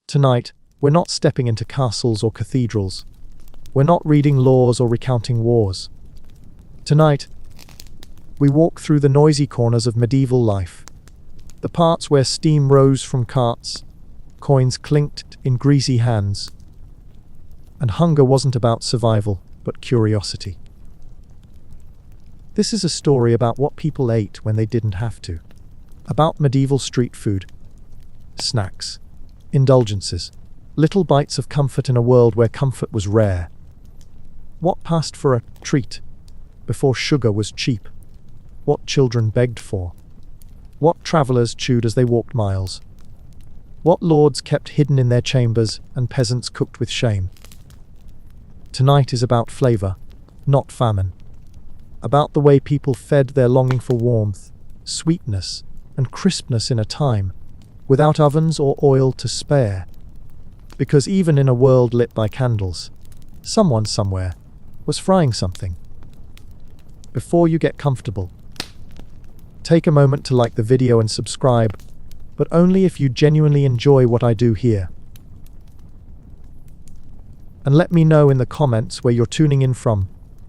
Tonight, we're not stepping into castles or cathedrals. We're not reading laws or recounting wars. Tonight, we walk through the noisy corners of medieval life. The parts where steam rose from carts, coins clinked in greasy hands, and hunger wasn't about survival, but curiosity. This is a story about what people ate when they didn't have to. About medieval street food, snacks, indulgences, little bites of comfort in a world where comfort was rare. What passed for a treat before sugar was cheap? What children begged for? What travelers chewed as they walked miles? What lords kept hidden in their chambers and peasants cooked with shame? Tonight is about flavor, not famine. About the way people fed their longing for warmth, sweetness, and crispness in a time without ovens or oil to spare. Because even in a world lit by candles, someone somewhere was frying something. Before you get comfortable, take a moment to like the video and subscribe, but only if you genuinely enjoy what I do here. And let me know in the comments where you're tuning in from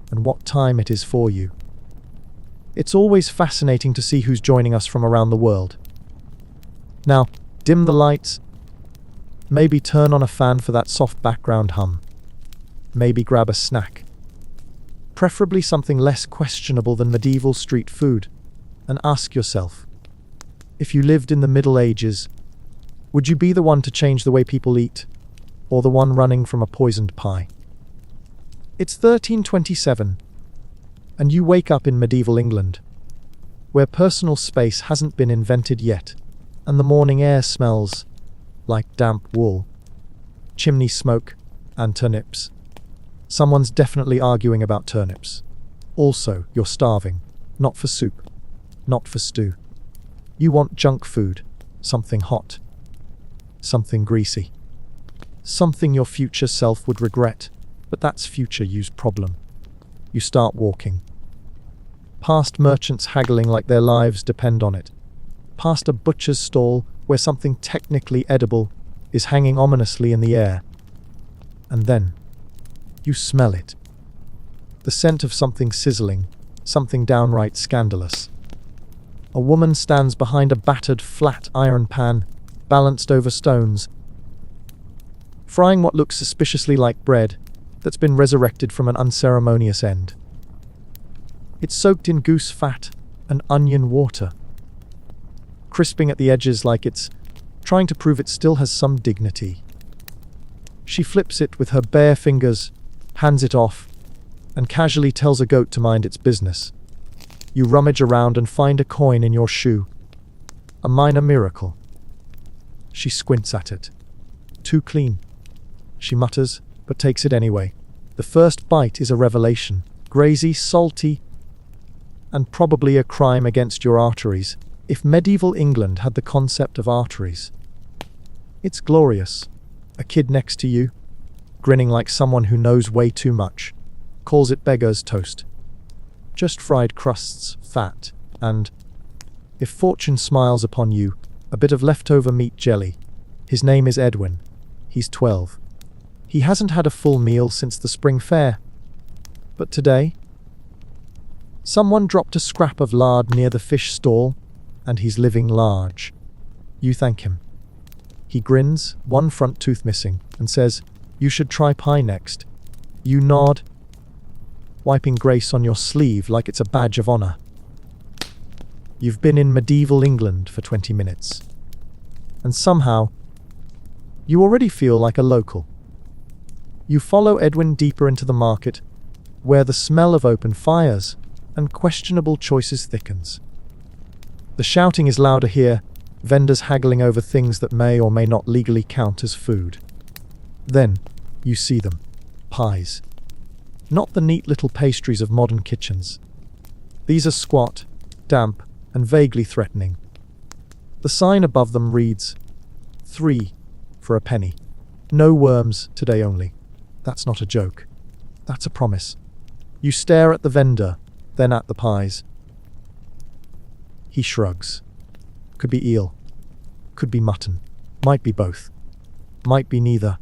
and what time it is for you. It's always fascinating to see who's joining us from around the world. Now, dim the lights. Maybe turn on a fan for that soft background hum. Maybe grab a snack. Preferably something less questionable than medieval street food. And ask yourself, if you lived in the Middle Ages, would you be the one to change the way people eat, or the one running from a poisoned pie? It's 1327, and you wake up in medieval England, where personal space hasn't been invented yet, and the morning air smells like damp wool, chimney smoke, and turnips. Someone's definitely arguing about turnips. Also, you're starving, not for soup, not for stew. You want junk food, something hot, something greasy, something your future self would regret, but that's future you's problem. You start walking, past merchants haggling like their lives depend on it, past a butcher's stall where something technically edible is hanging ominously in the air. And then, you smell it. The scent of something sizzling, something downright scandalous. A woman stands behind a battered, flat iron pan, balanced over stones, frying what looks suspiciously like bread that's been resurrected from an unceremonious end. It's soaked in goose fat and onion water, crisping at the edges like it's trying to prove it still has some dignity. She flips it with her bare fingers, hands it off, and casually tells a goat to mind its business. You rummage around and find a coin in your shoe. A minor miracle. She squints at it. Too clean, she mutters, but takes it anyway. The first bite is a revelation. Grazy, salty, and probably a crime against your arteries, if medieval England had the concept of arteries. It's glorious. A kid next to you, grinning like someone who knows way too much, calls it beggar's toast. Just fried crusts, fat, and, if fortune smiles upon you, a bit of leftover meat jelly. His name is Edwin. He's 12. He hasn't had a full meal since the spring fair. But today, someone dropped a scrap of lard near the fish stall, and he's living large. You thank him. He grins, one front tooth missing, and says, "You should try pie next." You nod, wiping grace on your sleeve like it's a badge of honor. You've been in medieval England for 20 minutes. And somehow, you already feel like a local. You follow Edwin deeper into the market, where the smell of open fires and questionable choices thickens. The shouting is louder here, vendors haggling over things that may or may not legally count as food. Then, you see them. Pies. Not the neat little pastries of modern kitchens. These are squat, damp, and vaguely threatening. The sign above them reads, 3 for a penny. No worms, today only. That's not a joke. That's a promise. You stare at the vendor, then at the pies. He shrugs. Could be eel. Could be mutton. Might be both. might be neither.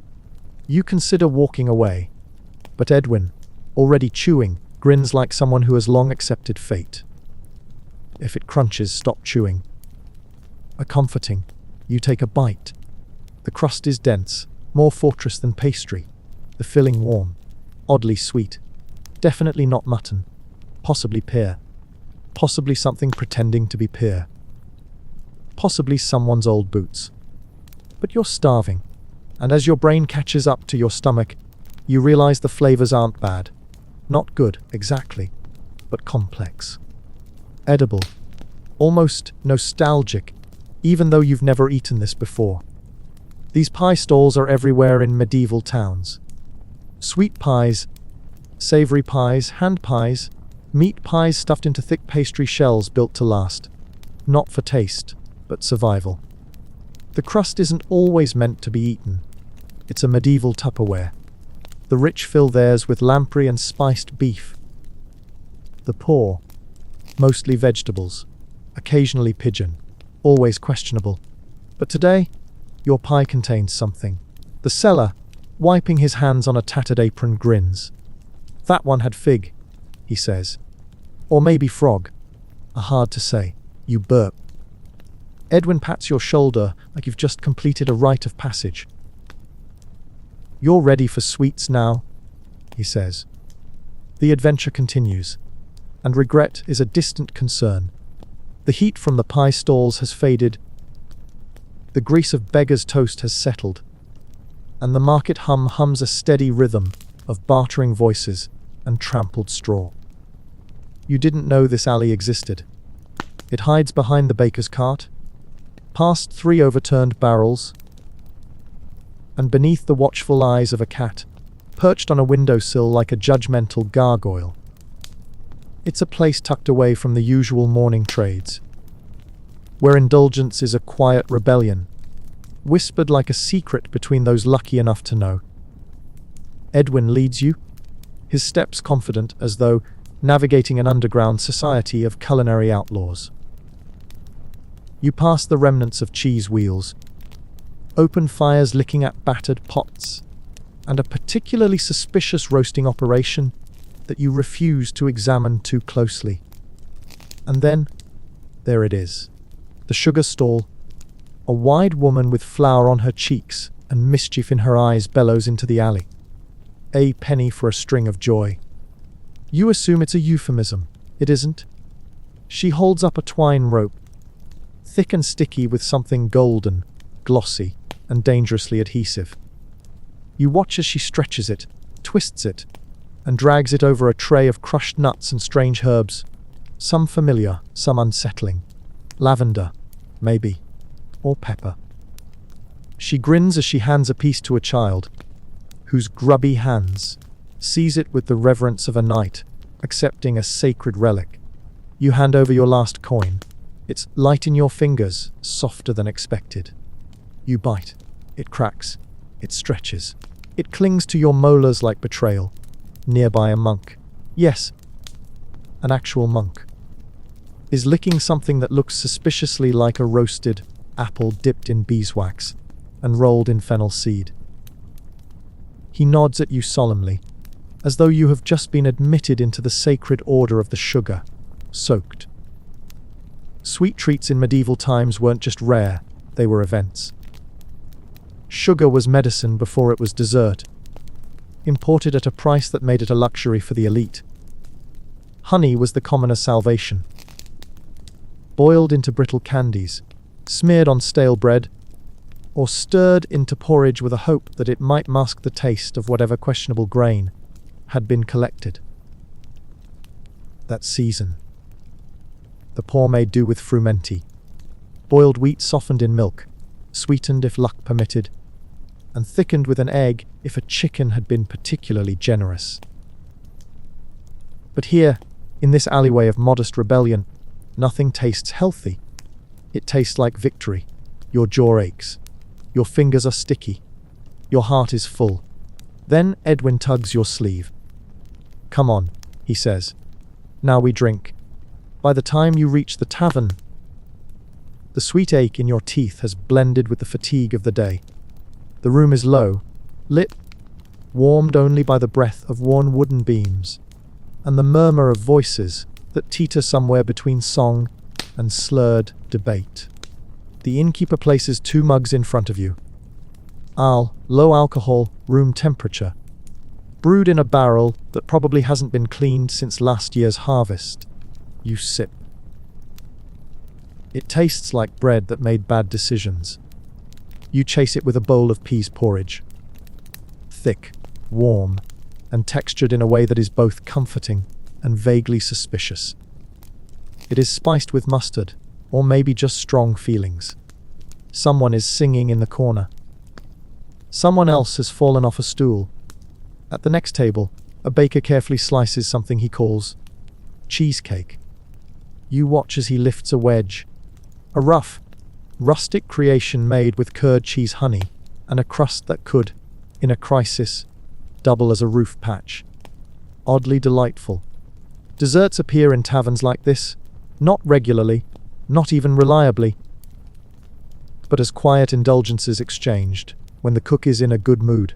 You consider walking away, but Edwin, already chewing, grins like someone who has long accepted fate. If it crunches, stop chewing. A comforting. You take a bite. The crust is dense, more fortress than pastry. The filling warm, oddly sweet. Definitely not mutton. Possibly pear. Possibly something pretending to be pear. Possibly someone's old boots. But you're starving, and as your brain catches up to your stomach, you realize the flavors aren't bad. Not good, exactly, but complex. Edible. Almost nostalgic, even though you've never eaten this before. These pie stalls are everywhere in medieval towns. Sweet pies, savory pies, hand pies, meat pies stuffed into thick pastry shells built to last. Not for taste, but survival. The crust isn't always meant to be eaten. It's a medieval Tupperware. The rich fill theirs with lamprey and spiced beef. The poor, mostly vegetables, occasionally pigeon, always questionable. But today, your pie contains something. The seller, wiping his hands on a tattered apron, grins. That one had fig, he says. Or maybe frog. Hard to say. You burp. Edwin pats your shoulder like you've just completed a rite of passage. You're ready for sweets now, he says. The adventure continues, and regret is a distant concern. The heat from the pie stalls has faded. The grease of beggar's toast has settled, and the market hums a steady rhythm of bartering voices and trampled straw. You didn't know this alley existed. It hides behind the baker's cart, past 3 overturned barrels, and beneath the watchful eyes of a cat, perched on a windowsill like a judgmental gargoyle. It's a place tucked away from the usual morning trades, where indulgence is a quiet rebellion, whispered like a secret between those lucky enough to know. Edwin leads you, his steps confident as though navigating an underground society of culinary outlaws. You pass the remnants of cheese wheels, open fires licking at battered pots, and a particularly suspicious roasting operation that you refuse to examine too closely. And then, there it is, the sugar stall. A wide woman with flour on her cheeks and mischief in her eyes bellows into the alley. A penny for a string of joy. You assume it's a euphemism. It isn't. She holds up a twine rope, thick and sticky with something golden, glossy, and dangerously adhesive. You watch as she stretches it, twists it, and drags it over a tray of crushed nuts and strange herbs, some familiar, some unsettling. Lavender, maybe, or pepper. She grins as she hands a piece to a child, whose grubby hands seize it with the reverence of a knight, accepting a sacred relic. You hand over your last coin. It's light in your fingers, softer than expected. You bite. It cracks. It stretches. It clings to your molars like betrayal. Nearby a monk. Yes, an actual monk. Is licking something that looks suspiciously like a roasted apple dipped in beeswax and rolled in fennel seed. He nods at you solemnly, as though you have just been admitted into the sacred order of the sugar, soaked. Sweet treats in medieval times weren't just rare, they were events. Sugar was medicine before it was dessert, imported at a price that made it a luxury for the elite. Honey was the commoner's salvation. Boiled into brittle candies, smeared on stale bread, or stirred into porridge with a hope that it might mask the taste of whatever questionable grain had been collected. That season, the poor made do with frumenti, boiled wheat softened in milk, sweetened if luck permitted, and thickened with an egg if a chicken had been particularly generous. But here, in this alleyway of modest rebellion, nothing tastes healthy. It tastes like victory. Your jaw aches. Your fingers are sticky. Your heart is full. Then Edwin tugs your sleeve. "Come on," he says. "Now we drink." By the time you reach the tavern, the sweet ache in your teeth has blended with the fatigue of the day. The room is low, lit, warmed only by the breath of worn wooden beams, and the murmur of voices that teeter somewhere between song and slurred debate. The innkeeper places 2 mugs in front of you. Ale, low alcohol, room temperature, brewed in a barrel that probably hasn't been cleaned since last year's harvest. You sip. It tastes like bread that made bad decisions. You chase it with a bowl of peas porridge. Thick, warm, and textured in a way that is both comforting and vaguely suspicious. It is spiced with mustard, or maybe just strong feelings. Someone is singing in the corner. Someone else has fallen off a stool. At the next table, a baker carefully slices something he calls cheesecake. You watch as he lifts a wedge, a rough, rustic creation made with curd cheese honey and a crust that could, in a crisis, double as a roof patch. Oddly delightful. Desserts appear in taverns like this, not regularly, not even reliably, but as quiet indulgences exchanged when the cook is in a good mood,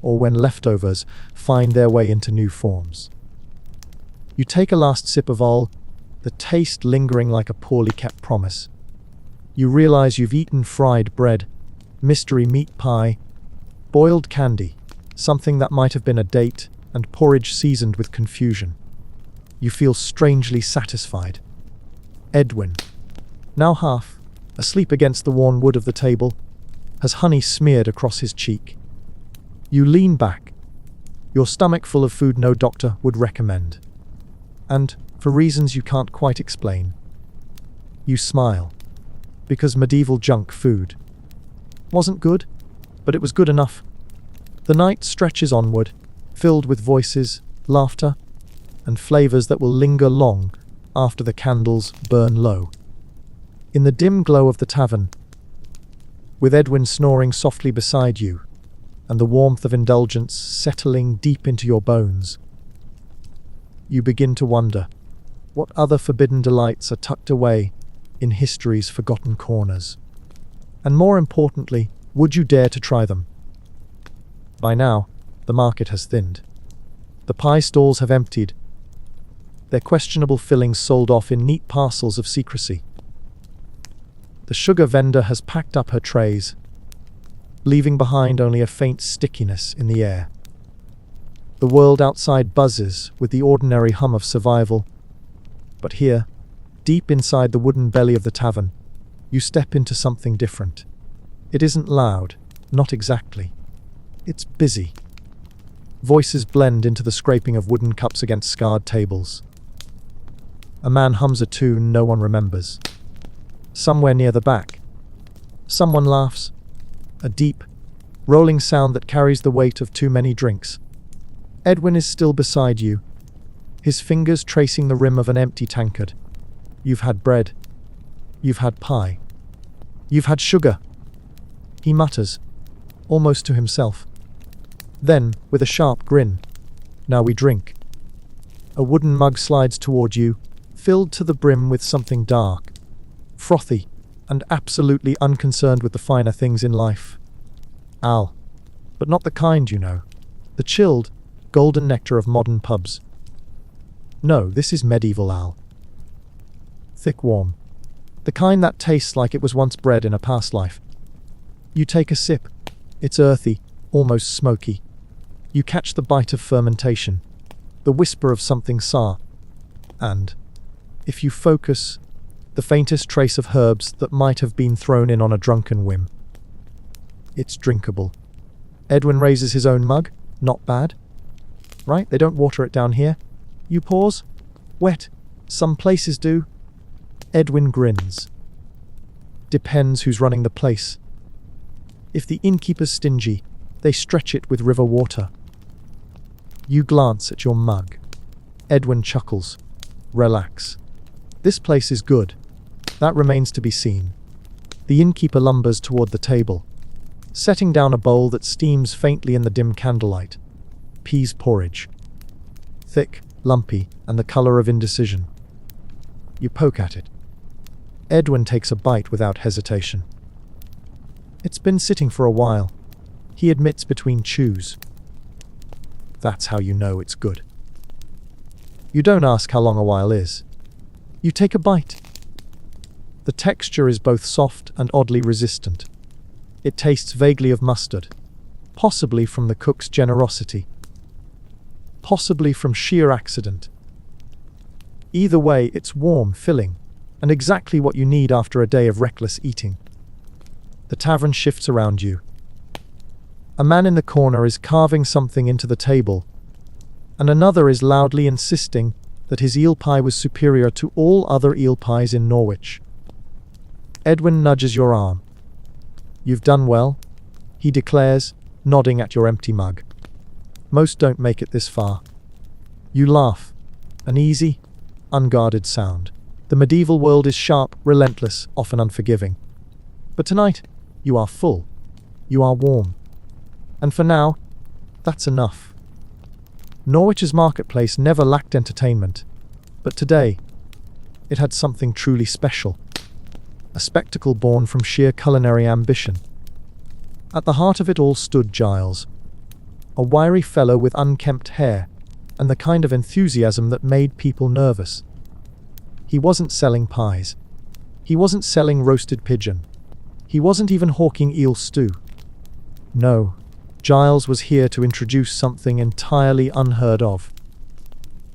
or when leftovers find their way into new forms. You take a last sip of ale, the taste lingering like a poorly kept promise. You realize you've eaten fried bread, mystery meat pie, boiled candy, something that might have been a date, and porridge seasoned with confusion. You feel strangely satisfied. Edwin, now half asleep against the worn wood of the table, has honey smeared across his cheek. You lean back, your stomach full of food no doctor would recommend. And, for reasons you can't quite explain, you smile. Because medieval junk food wasn't good, but it was good enough. The night stretches onward, filled with voices, laughter, and flavors that will linger long after the candles burn low. In the dim glow of the tavern, with Edwin snoring softly beside you, and the warmth of indulgence settling deep into your bones, you begin to wonder what other forbidden delights are tucked away in history's forgotten corners. And more importantly, would you dare to try them? By now, the market has thinned. The pie stalls have emptied, their questionable fillings sold off in neat parcels of secrecy. The sugar vendor has packed up her trays, leaving behind only a faint stickiness in the air. The world outside buzzes with the ordinary hum of survival, but here, deep inside the wooden belly of the tavern, you step into something different. It isn't loud, not exactly. It's busy. Voices blend into the scraping of wooden cups against scarred tables. A man hums a tune no one remembers. Somewhere near the back, someone laughs. A deep, rolling sound that carries the weight of too many drinks. Edwin is still beside you, his fingers tracing the rim of an empty tankard. You've had bread. You've had pie. You've had sugar. He mutters, almost to himself. Then, with a sharp grin, now we drink. A wooden mug slides toward you, filled to the brim with something dark, frothy, and absolutely unconcerned with the finer things in life. Ale. But not the kind, you know. The chilled, golden nectar of modern pubs. No, this is medieval ale. Thick warm. The kind that tastes like it was once bred in a past life. You take a sip. It's earthy, almost smoky. You catch the bite of fermentation, the whisper of something sour, and, if you focus, the faintest trace of herbs that might have been thrown in on a drunken whim. It's drinkable. Edwin raises his own mug. Not bad. Right? They don't water it down here. You pause. Wet. Some places do. Edwin grins. Depends who's running the place. If the innkeeper's stingy, they stretch it with river water. You glance at your mug. Edwin chuckles. Relax. This place is good. That remains to be seen. The innkeeper lumbers toward the table, setting down a bowl that steams faintly in the dim candlelight. Peas porridge. Thick, lumpy, and the color of indecision. You poke at it. Edwin takes a bite without hesitation. It's been sitting for a while. he admits between chews. That's how you know it's good. You don't ask how long a while is. You take a bite. The texture is both soft and oddly resistant. It tastes vaguely of mustard, possibly from the cook's generosity, possibly from sheer accident. Either way, it's warm, filling, and exactly what you need after a day of reckless eating. The tavern shifts around you. A man in the corner is carving something into the table, and another is loudly insisting that his eel pie was superior to all other eel pies in Norwich. Edwin nudges your arm. You've done well, he declares, nodding at your empty mug. Most don't make it this far. You laugh. An easy, unguarded sound. The medieval world is sharp, relentless, often unforgiving. But tonight, you are full. You are warm. And for now, that's enough. Norwich's marketplace never lacked entertainment, but today, it had something truly special. A spectacle born from sheer culinary ambition. At the heart of it all stood Giles, a wiry fellow with unkempt hair and the kind of enthusiasm that made people nervous. He wasn't selling pies. He wasn't selling roasted pigeon. He wasn't even hawking eel stew. No, Giles was here to introduce something entirely unheard of.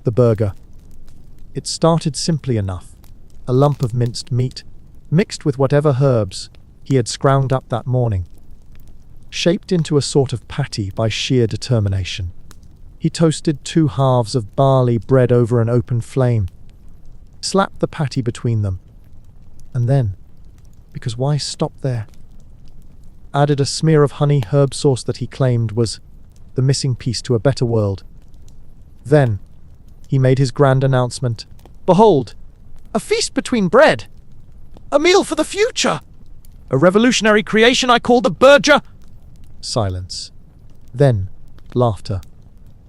The burger. It started simply enough. A lump of minced meat, mixed with whatever herbs he had scrounged up that morning, shaped into a sort of patty by sheer determination. He toasted 2 halves of barley bread over an open flame, slapped the patty between them, and then, because why stop there, added a smear of honey herb sauce that he claimed was the missing piece to a better world. Then, he made his grand announcement. Behold, a feast between bread! A meal for the future! A revolutionary creation I call the burger! Silence. Then, laughter.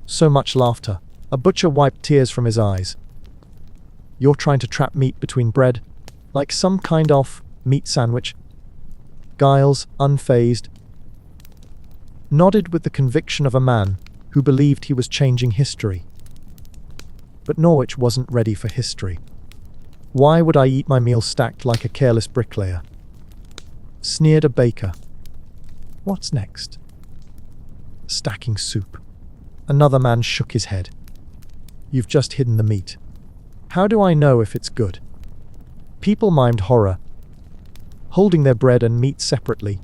So much laughter. A butcher wiped tears from his eyes. You're trying to trap meat between bread? Like some kind of meat sandwich? Giles, unfazed, nodded with the conviction of a man who believed he was changing history. But Norwich wasn't ready for history. Why would I eat my meal stacked like a careless bricklayer? Sneered a baker. What's next? Stacking soup. Another man shook his head. You've just hidden the meat. How do I know if it's good? People mimed horror, holding their bread and meat separately,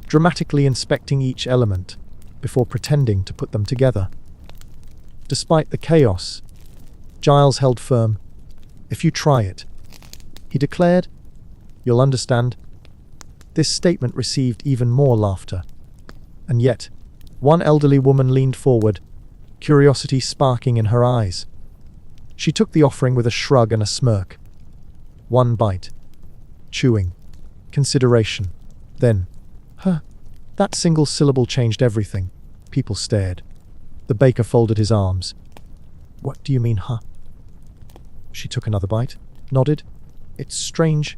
dramatically inspecting each element before pretending to put them together. Despite the chaos, Giles held firm. If you try it, he declared, you'll understand. This statement received even more laughter. And yet, one elderly woman leaned forward, curiosity sparking in her eyes. She took the offering with a shrug and a smirk. One bite. Chewing. Consideration. Then, that single syllable changed everything. People stared. The baker folded his arms. What do you mean, huh? She took another bite, nodded. It's strange.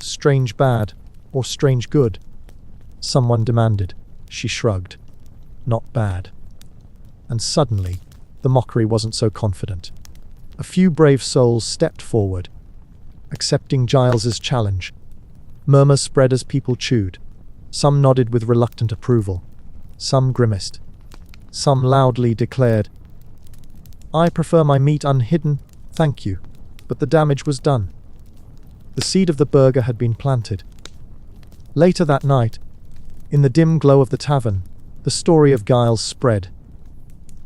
Strange bad, or strange good? Someone demanded. She shrugged. Not bad. And suddenly, the mockery wasn't so confident. A few brave souls stepped forward, accepting Giles's challenge. Murmurs spread as people chewed. Some nodded with reluctant approval. Some grimaced. Some loudly declared, I prefer my meat unhidden, thank you. But the damage was done. The seed of the burger had been planted. Later that night, in the dim glow of the tavern, the story of Giles spread.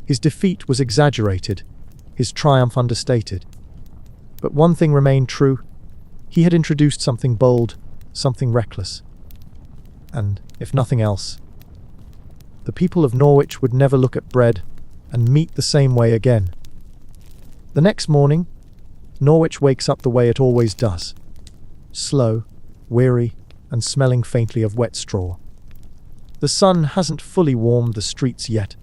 His defeat was exaggerated, his triumph understated. But one thing remained true. He had introduced something bold, something reckless. And, if nothing else, the people of Norwich would never look at bread and meat the same way again. The next morning, Norwich wakes up the way it always does. Slow, weary, and smelling faintly of wet straw. The sun hasn't fully warmed the streets yet,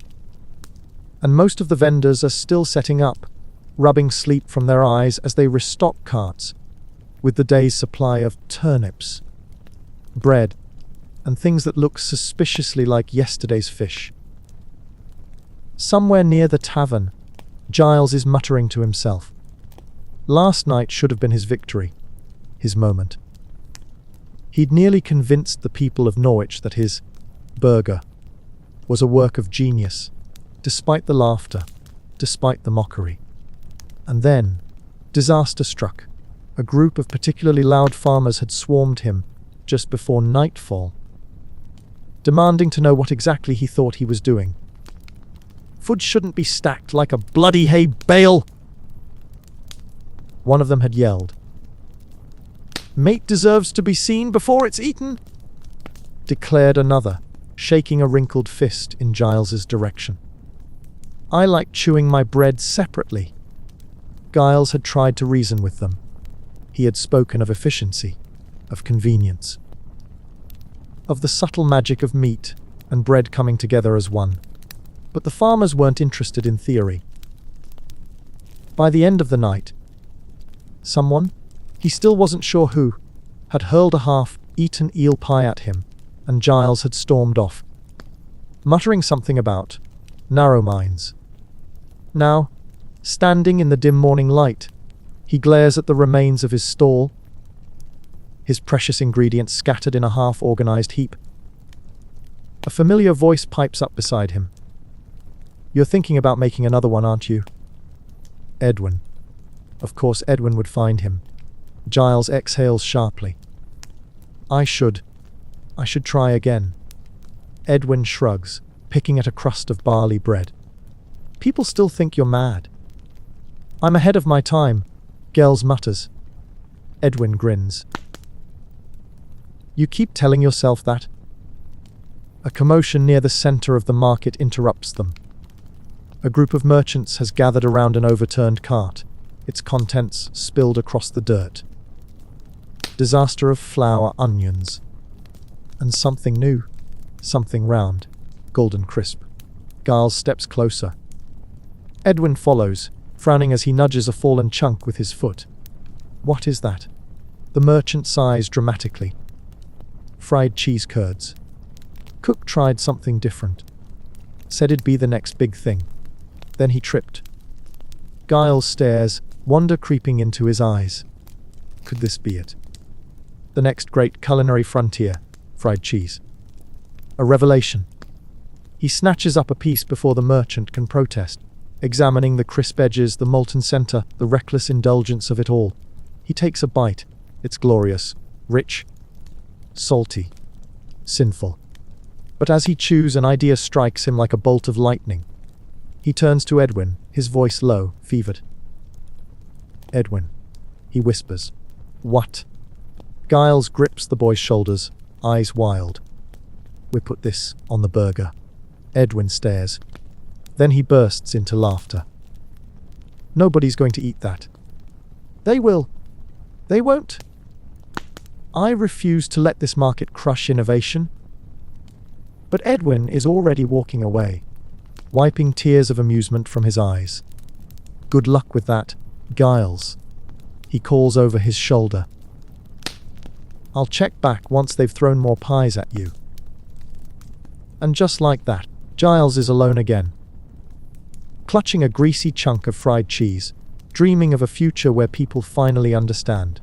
and most of the vendors are still setting up, rubbing sleep from their eyes as they restock carts with the day's supply of turnips, bread, and things that look suspiciously like yesterday's fish. Somewhere near the tavern, Giles is muttering to himself. Last night should have been his victory, his moment. He'd nearly convinced the people of Norwich that his burger was a work of genius, despite the laughter, despite the mockery. And then, disaster struck. A group of particularly loud farmers had swarmed him just before nightfall, demanding to know what exactly he thought he was doing. Food shouldn't be stacked like a bloody hay bale, one of them had yelled. Mate deserves to be seen before it's eaten, declared another, shaking a wrinkled fist in Giles's direction. I like chewing my bread separately. Giles had tried to reason with them. He had spoken of efficiency, of convenience, of the subtle magic of meat and bread coming together as one. But the farmers weren't interested in theory. By the end of the night, someone, he still wasn't sure who, had hurled a half-eaten eel pie at him, and Giles had stormed off, muttering something about narrow minds. Now, standing in the dim morning light, he glares at the remains of his stall, his precious ingredients scattered in a half-organized heap. A familiar voice pipes up beside him. You're thinking about making another one, aren't you? Edwin. Of course Edwin would find him. Giles exhales sharply. I should try again. Edwin shrugs, picking at a crust of barley bread. People still think you're mad. I'm ahead of my time, Giles mutters. Edwin grins. You keep telling yourself that? A commotion near the center of the market interrupts them. A group of merchants has gathered around an overturned cart, its contents spilled across the dirt. Disaster of flour, onions, and something new, something round, golden crisp. Giles steps closer. Edwin follows, frowning as he nudges a fallen chunk with his foot. What is that? The merchant sighs dramatically. Fried cheese curds. Cook tried something different. Said it'd be the next big thing. Then he tripped. Giles stares, wonder creeping into his eyes. Could this be it? The next great culinary frontier, fried cheese. A revelation. He snatches up a piece before the merchant can protest, examining the crisp edges, the molten center, the reckless indulgence of it all. He takes a bite. It's glorious, rich, salty, sinful. But as he chews, an idea strikes him like a bolt of lightning. He turns to Edwin, his voice low, fevered. Edwin, he whispers. What? Giles grips the boy's shoulders, eyes wild. We put this on the burger. Edwin stares. Then he bursts into laughter. Nobody's going to eat that. They will. They won't. I refuse to let this market crush innovation. But Edwin is already walking away, wiping tears of amusement from his eyes. Good luck with that, Giles. He calls over his shoulder. I'll check back once they've thrown more pies at you. And just like that, Giles is alone again, clutching a greasy chunk of fried cheese, dreaming of a future where people finally understand.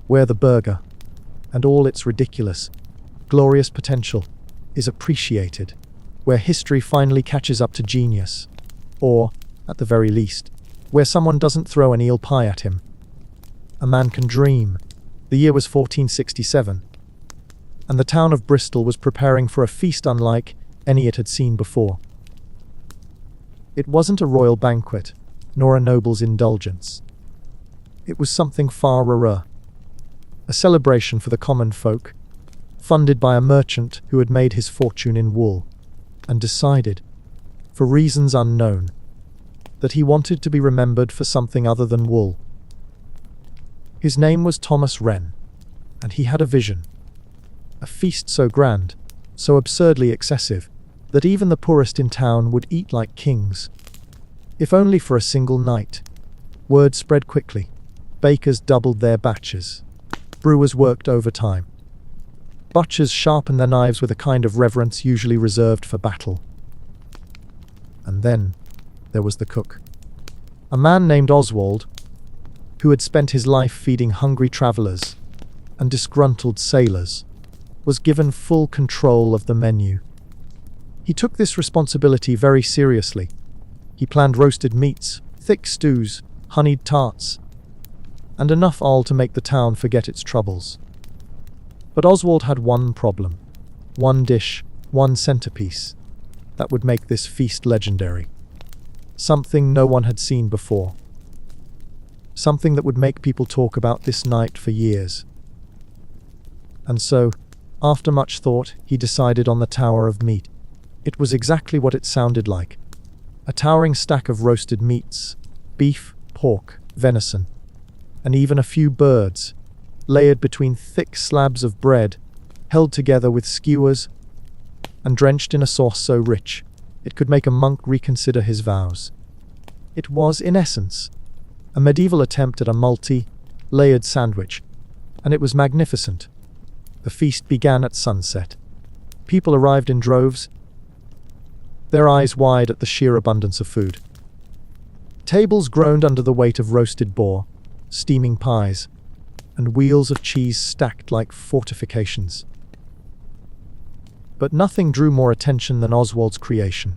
Where the burger, and all its ridiculous, glorious potential, is appreciated. Where history finally catches up to genius. Or, at the very least, where someone doesn't throw an eel pie at him. A man can dream. The year was 1467, and the town of Bristol was preparing for a feast unlike any it had seen before. It wasn't a royal banquet, nor a noble's indulgence. It was something far rarer. A celebration for the common folk, funded by a merchant who had made his fortune in wool, and decided, for reasons unknown, that he wanted to be remembered for something other than wool. His name was Thomas Wren, and he had a vision. A feast so grand, so absurdly excessive, that even the poorest in town would eat like kings. If only for a single night. Word spread quickly. Bakers doubled their batches. Brewers worked overtime. Butchers sharpened their knives with a kind of reverence usually reserved for battle. And then there was the cook. A man named Oswald, who had spent his life feeding hungry travelers and disgruntled sailors, was given full control of the menu. He took this responsibility very seriously. He planned roasted meats, thick stews, honeyed tarts, and enough all to make the town forget its troubles. But Oswald had one problem, one dish, one centerpiece, that would make this feast legendary. Something no one had seen before. Something that would make people talk about this night for years. And so, after much thought, he decided on the tower of meat. It was exactly what it sounded like. A towering stack of roasted meats, beef, pork, venison, and even a few birds, layered between thick slabs of bread, held together with skewers, and drenched in a sauce so rich it could make a monk reconsider his vows. It was, in essence, a medieval attempt at a multi-layered sandwich, and it was magnificent. The feast began at sunset. People arrived in droves, their eyes wide at the sheer abundance of food. Tables groaned under the weight of roasted boar, steaming pies, and wheels of cheese stacked like fortifications. But nothing drew more attention than Oswald's creation.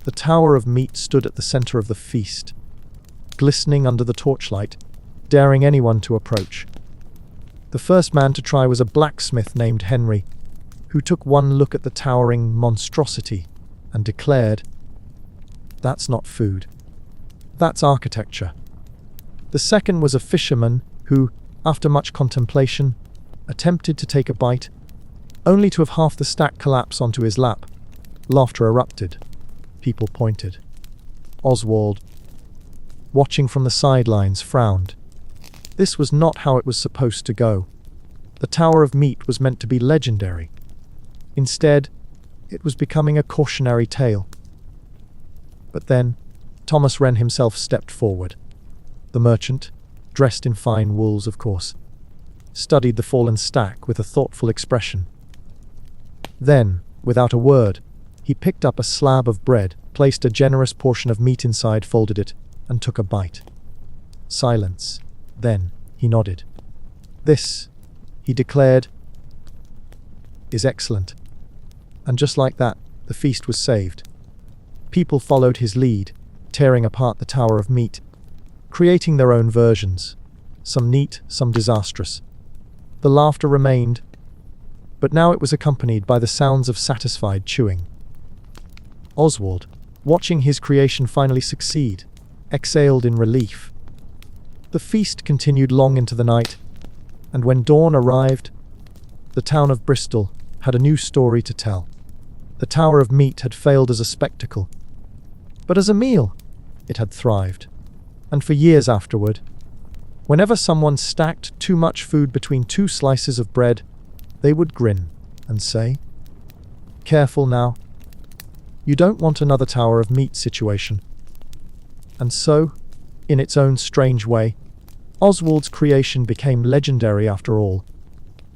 The tower of meat stood at the center of the feast, glistening under the torchlight, daring anyone to approach. The first man to try was a blacksmith named Henry, who took one look at the towering monstrosity and declared, "That's not food. That's architecture." The second was a fisherman who, after much contemplation, attempted to take a bite, only to have half the stack collapse onto his lap. Laughter erupted. People pointed. Oswald, watching from the sidelines, frowned. This was not how it was supposed to go. The Tower of Meat was meant to be legendary. Instead, it was becoming a cautionary tale. But then, Thomas Wren himself stepped forward. The merchant, dressed in fine wools, of course, studied the fallen stack with a thoughtful expression. Then, without a word, he picked up a slab of bread, placed a generous portion of meat inside, folded it, and took a bite. Silence. Then, he nodded. "This," he declared, "is excellent." And just like that, the feast was saved. People followed his lead, tearing apart the Tower of Meat, creating their own versions, some neat, some disastrous. The laughter remained, but now it was accompanied by the sounds of satisfied chewing. Oswald, watching his creation finally succeed, exhaled in relief. The feast continued long into the night, and when dawn arrived, the town of Bristol had a new story to tell. The Tower of Meat had failed as a spectacle, but as a meal, it had thrived. And for years afterward, whenever someone stacked too much food between two slices of bread, they would grin and say, "Careful now. You don't want another Tower of Meat situation." And so, in its own strange way, Oswald's creation became legendary after all.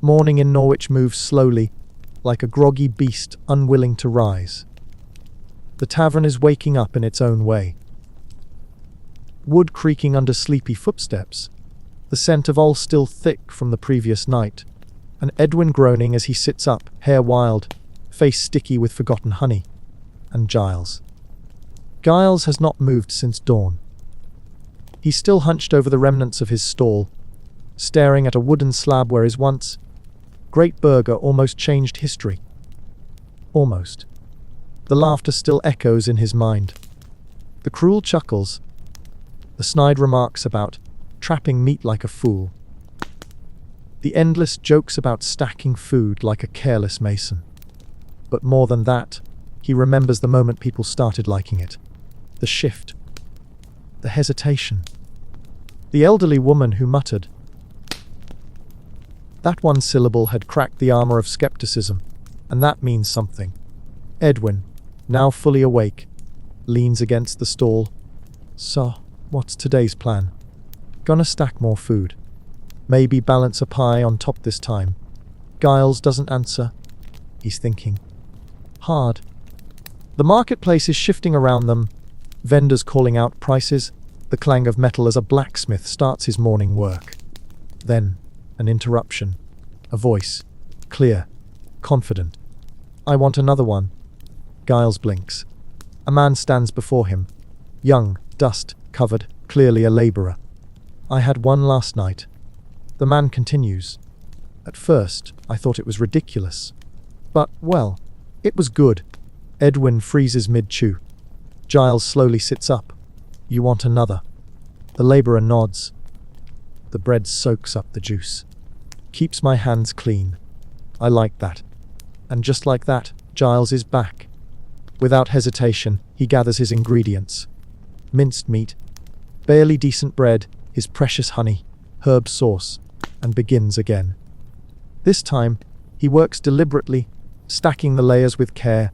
Morning in Norwich moves slowly, like a groggy beast unwilling to rise. The tavern is waking up in its own way. Wood creaking under sleepy footsteps, the scent of all still thick from the previous night, and Edwin groaning as he sits up, hair wild, face sticky with forgotten honey, and Giles. Giles has not moved since dawn. He's still hunched over the remnants of his stall, staring at a wooden slab where his once great burger almost changed history. Almost. The laughter still echoes in his mind. The cruel chuckles, the snide remarks about trapping meat like a fool, the endless jokes about stacking food like a careless mason. But more than that, he remembers the moment people started liking it. The shift. The hesitation. The elderly woman who muttered. That one syllable had cracked the armor of skepticism, and that means something. Edwin, now fully awake, leans against the stall. "So, what's today's plan?" "Gonna stack more food. Maybe balance a pie on top this time." Giles doesn't answer. He's thinking. Hard. The marketplace is shifting around them, vendors calling out prices, the clang of metal as a blacksmith starts his morning work. Then, an interruption. A voice. Clear. Confident. I want another one. Giles blinks. A man stands before him. Young, dust-covered, clearly a laborer. I had one last night. The man continues. At first, I thought it was ridiculous. But, well, it was good. Edwin freezes mid-chew. Giles slowly sits up. You want another? The laborer nods. The bread soaks up the juice. Keeps my hands clean. I like that. And just like that, Giles is back. Without hesitation, he gathers his ingredients. Minced meat, barely decent bread, his precious honey, herb sauce, and begins again. This time, he works deliberately, stacking the layers with care,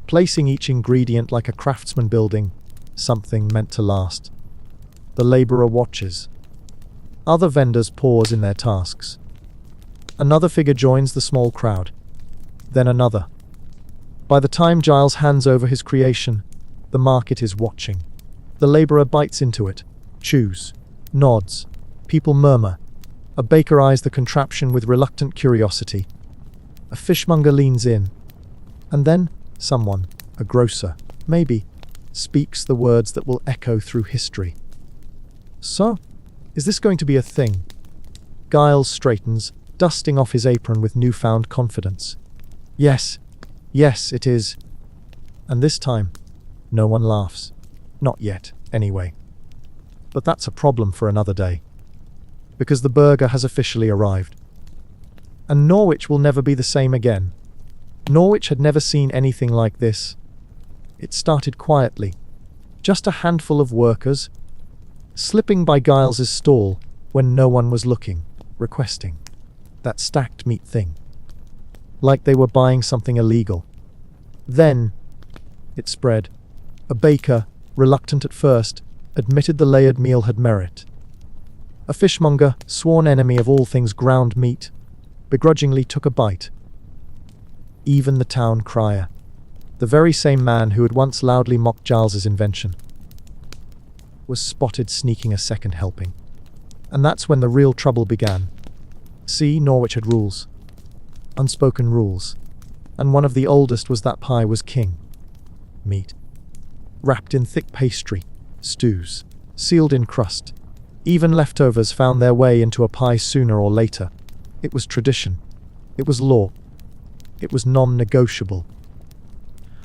placing each ingredient like a craftsman building something meant to last. The laborer watches. Other vendors pause in their tasks. Another figure joins the small crowd. Then another. By the time Giles hands over his creation, the market is watching. The laborer bites into it, chews, nods. People murmur. A baker eyes the contraption with reluctant curiosity. A fishmonger leans in. And then, someone, a grocer, maybe, speaks the words that will echo through history. So, is this going to be a thing? Giles straightens, dusting off his apron with newfound confidence. Yes, it is. And this time, no one laughs. Not yet, anyway. But that's a problem for another day. Because the burger has officially arrived. And Norwich will never be the same again. Norwich had never seen anything like this. It started quietly. Just a handful of workers, slipping by Giles's stall when no one was looking, requesting that stacked meat thing. Like they were buying something illegal. Then, it spread. A baker, reluctant at first, admitted the layered meal had merit. A fishmonger, sworn enemy of all things ground meat, begrudgingly took a bite. Even the town crier, the very same man who had once loudly mocked Giles's invention, was spotted sneaking a second helping. And that's when the real trouble began. See, Norwich had rules. Unspoken rules. And one of the oldest was that pie was king. Meat. Wrapped in thick pastry, stews, sealed in crust. Even leftovers found their way into a pie sooner or later. It was tradition. It was law. It was non-negotiable.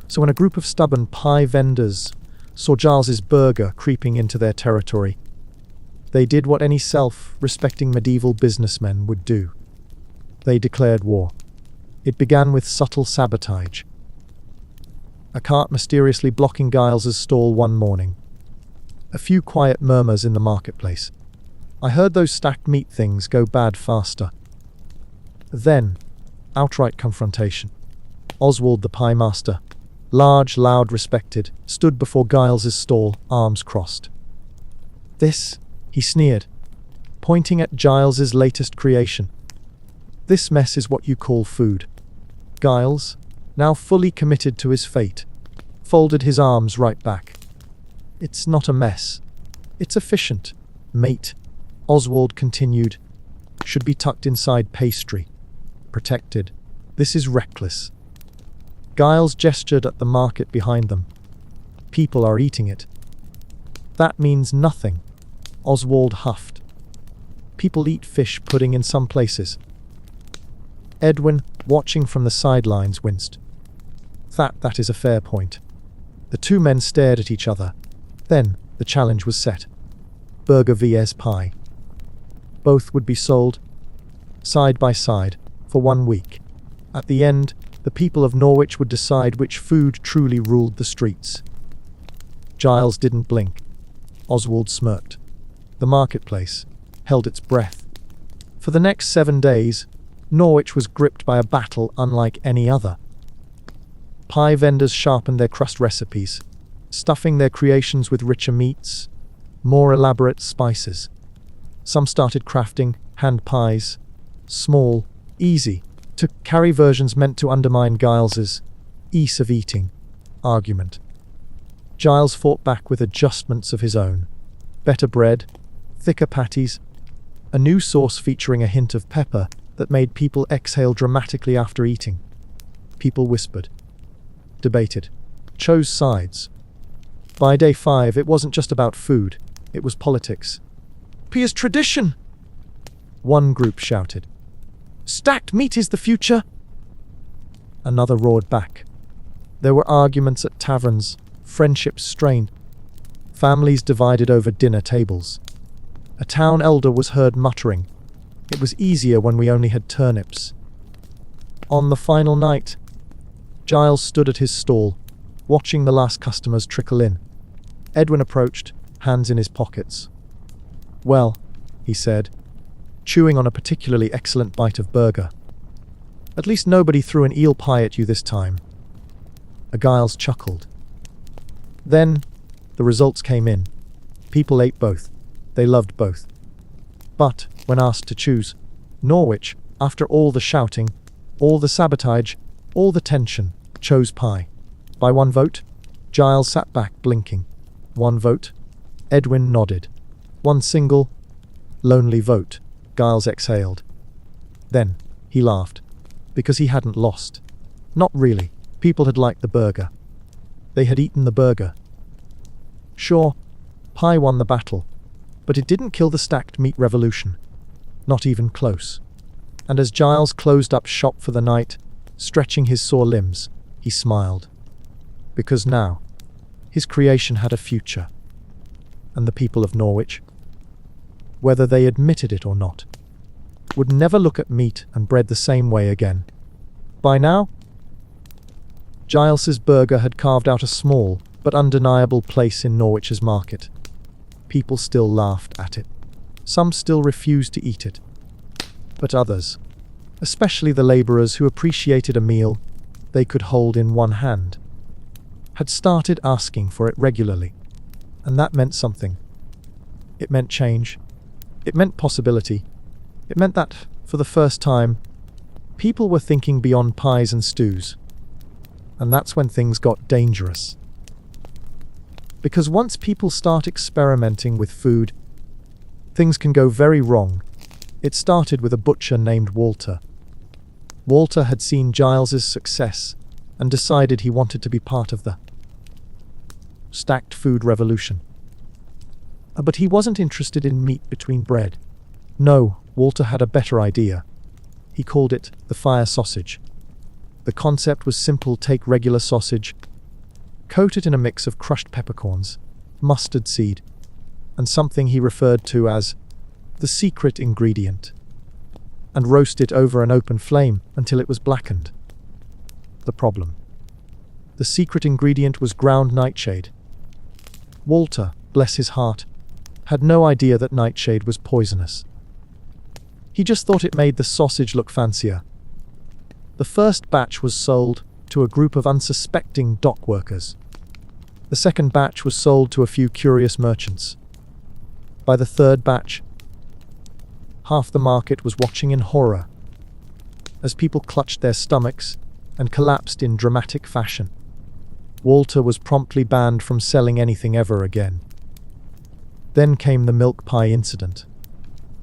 So when a group of stubborn pie vendors saw Giles's burger creeping into their territory, they did what any self-respecting medieval businessmen would do. They declared war. It began with subtle sabotage. A cart mysteriously blocking Giles's stall one morning. A few quiet murmurs in the marketplace. I heard those stacked meat things go bad faster. Then, outright confrontation. Oswald the pie master, large, loud, respected, stood before Giles's stall, arms crossed. This, he sneered, pointing at Giles's latest creation. This mess is what you call food. Giles, now fully committed to his fate, folded his arms right back. It's not a mess. It's efficient. Mate, Oswald continued, should be tucked inside pastry. Protected. This is reckless. Giles gestured at the market behind them. People are eating it. That means nothing. Oswald huffed. People eat fish pudding in some places. Edwin, watching from the sidelines, winced. That is a fair point. The two men stared at each other. Then, the challenge was set. Burger vs. pie. Both would be sold, side by side, for 1 week. At the end, the people of Norwich would decide which food truly ruled the streets. Giles didn't blink. Oswald smirked. The marketplace held its breath. For the next 7 days, Norwich was gripped by a battle unlike any other. Pie vendors sharpened their crust recipes, stuffing their creations with richer meats, more elaborate spices. Some started crafting hand pies, small, easy, to carry versions meant to undermine Giles's ease of eating argument. Giles fought back with adjustments of his own. Better bread, thicker patties, a new sauce featuring a hint of pepper that made people exhale dramatically after eating. People whispered, debated, chose sides. By day 5, it wasn't just about food, it was politics. Pia's tradition! One group shouted. Stacked meat is the future! Another roared back. There were arguments at taverns, friendships strained, families divided over dinner tables. A town elder was heard muttering, "It was easier when we only had turnips." On the final night, Giles stood at his stall, watching the last customers trickle in. Edwin approached, hands in his pockets. "Well," he said, chewing on a particularly excellent bite of burger. "At least nobody threw an eel pie at you this time." Giles chuckled. Then, the results came in. People ate both. They loved both. But, when asked to choose, Norwich, after all the shouting, all the sabotage, all the tension, chose pie. By one vote, Giles sat back blinking. One vote, Edwin nodded. One single, lonely vote, Giles exhaled. Then, he laughed, because he hadn't lost. Not really. People had liked the burger. They had eaten the burger. Sure, pie won the battle, but it didn't kill the stacked meat revolution. Not even close. And as Giles closed up shop for the night, stretching his sore limbs, he smiled. Because now, his creation had a future. And the people of Norwich, whether they admitted it or not, would never look at meat and bread the same way again. By now, Giles's burger had carved out a small but undeniable place in Norwich's market. People still laughed at it. Some still refused to eat it. But others, especially the labourers who appreciated a meal they could hold in one hand, had started asking for it regularly. And that meant something. It meant change. It meant possibility. It meant that, for the first time, people were thinking beyond pies and stews. And that's when things got dangerous. Because once people start experimenting with food, things can go very wrong. It started with a butcher named Walter. Walter had seen Giles's success and decided he wanted to be part of the stacked food revolution. But he wasn't interested in meat between bread. No, Walter had a better idea. He called it the fire sausage. The concept was simple: take regular sausage, coat it in a mix of crushed peppercorns, mustard seed, and something he referred to as the secret ingredient, and roast it over an open flame until it was blackened. The problem: the secret ingredient was ground nightshade. Walter, bless his heart, had no idea that nightshade was poisonous. He just thought it made the sausage look fancier. The first batch was sold to a group of unsuspecting dock workers. The second batch was sold to a few curious merchants. By the third batch, half the market was watching in horror as people clutched their stomachs and collapsed in dramatic fashion. Walter was promptly banned from selling anything ever again. Then came the milk pie incident.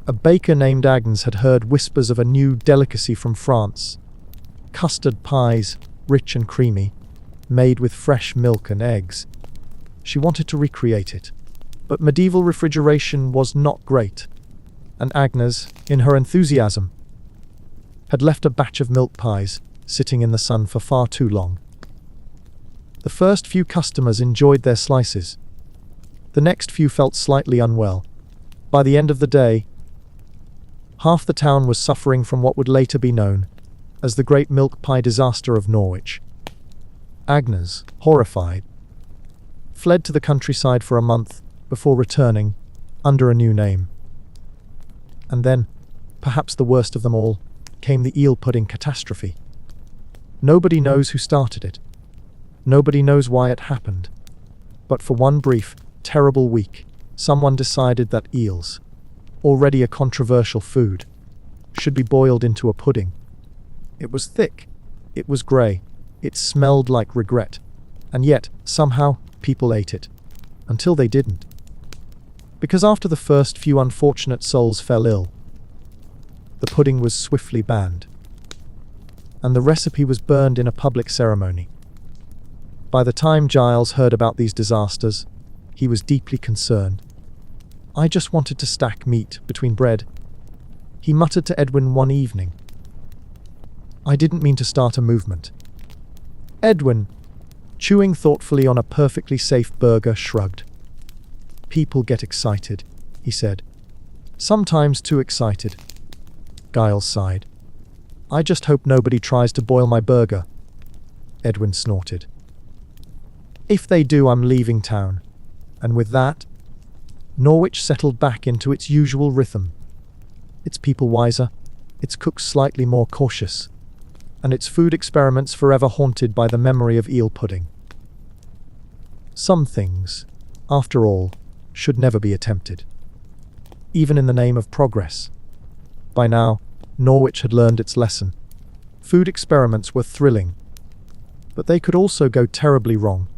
A baker named Agnes had heard whispers of a new delicacy from France. Custard pies, rich and creamy, made with fresh milk and eggs. She wanted to recreate it, but medieval refrigeration was not great, and Agnes, in her enthusiasm, had left a batch of milk pies sitting in the sun for far too long. The first few customers enjoyed their slices. The next few felt slightly unwell. By the end of the day, half the town was suffering from what would later be known as the Great Milk Pie Disaster of Norwich. Agnes, horrified, fled to the countryside for a month before returning under a new name. And then, perhaps the worst of them all, came the eel pudding catastrophe. Nobody knows who started it. Nobody knows why it happened. But for one brief, terrible week, someone decided that eels, already a controversial food, should be boiled into a pudding. It was thick. It was grey. It smelled like regret. And yet, somehow, people ate it. Until they didn't. Because after the first few unfortunate souls fell ill, the pudding was swiftly banned. And the recipe was burned in a public ceremony. By the time Giles heard about these disasters, he was deeply concerned. "I just wanted to stack meat between bread," he muttered to Edwin one evening. "I didn't mean to start a movement." Edwin, chewing thoughtfully on a perfectly safe burger, shrugged. "People get excited," he said. "Sometimes too excited." Giles sighed. "I just hope nobody tries to boil my burger." Edwin snorted. "If they do, I'm leaving town." And with that, Norwich settled back into its usual rhythm. Its people wiser, its cooks slightly more cautious, and its food experiments forever haunted by the memory of eel pudding. Some things, after all, should never be attempted, even in the name of progress. By now, Norwich had learned its lesson. Food experiments were thrilling, but they could also go terribly wrong.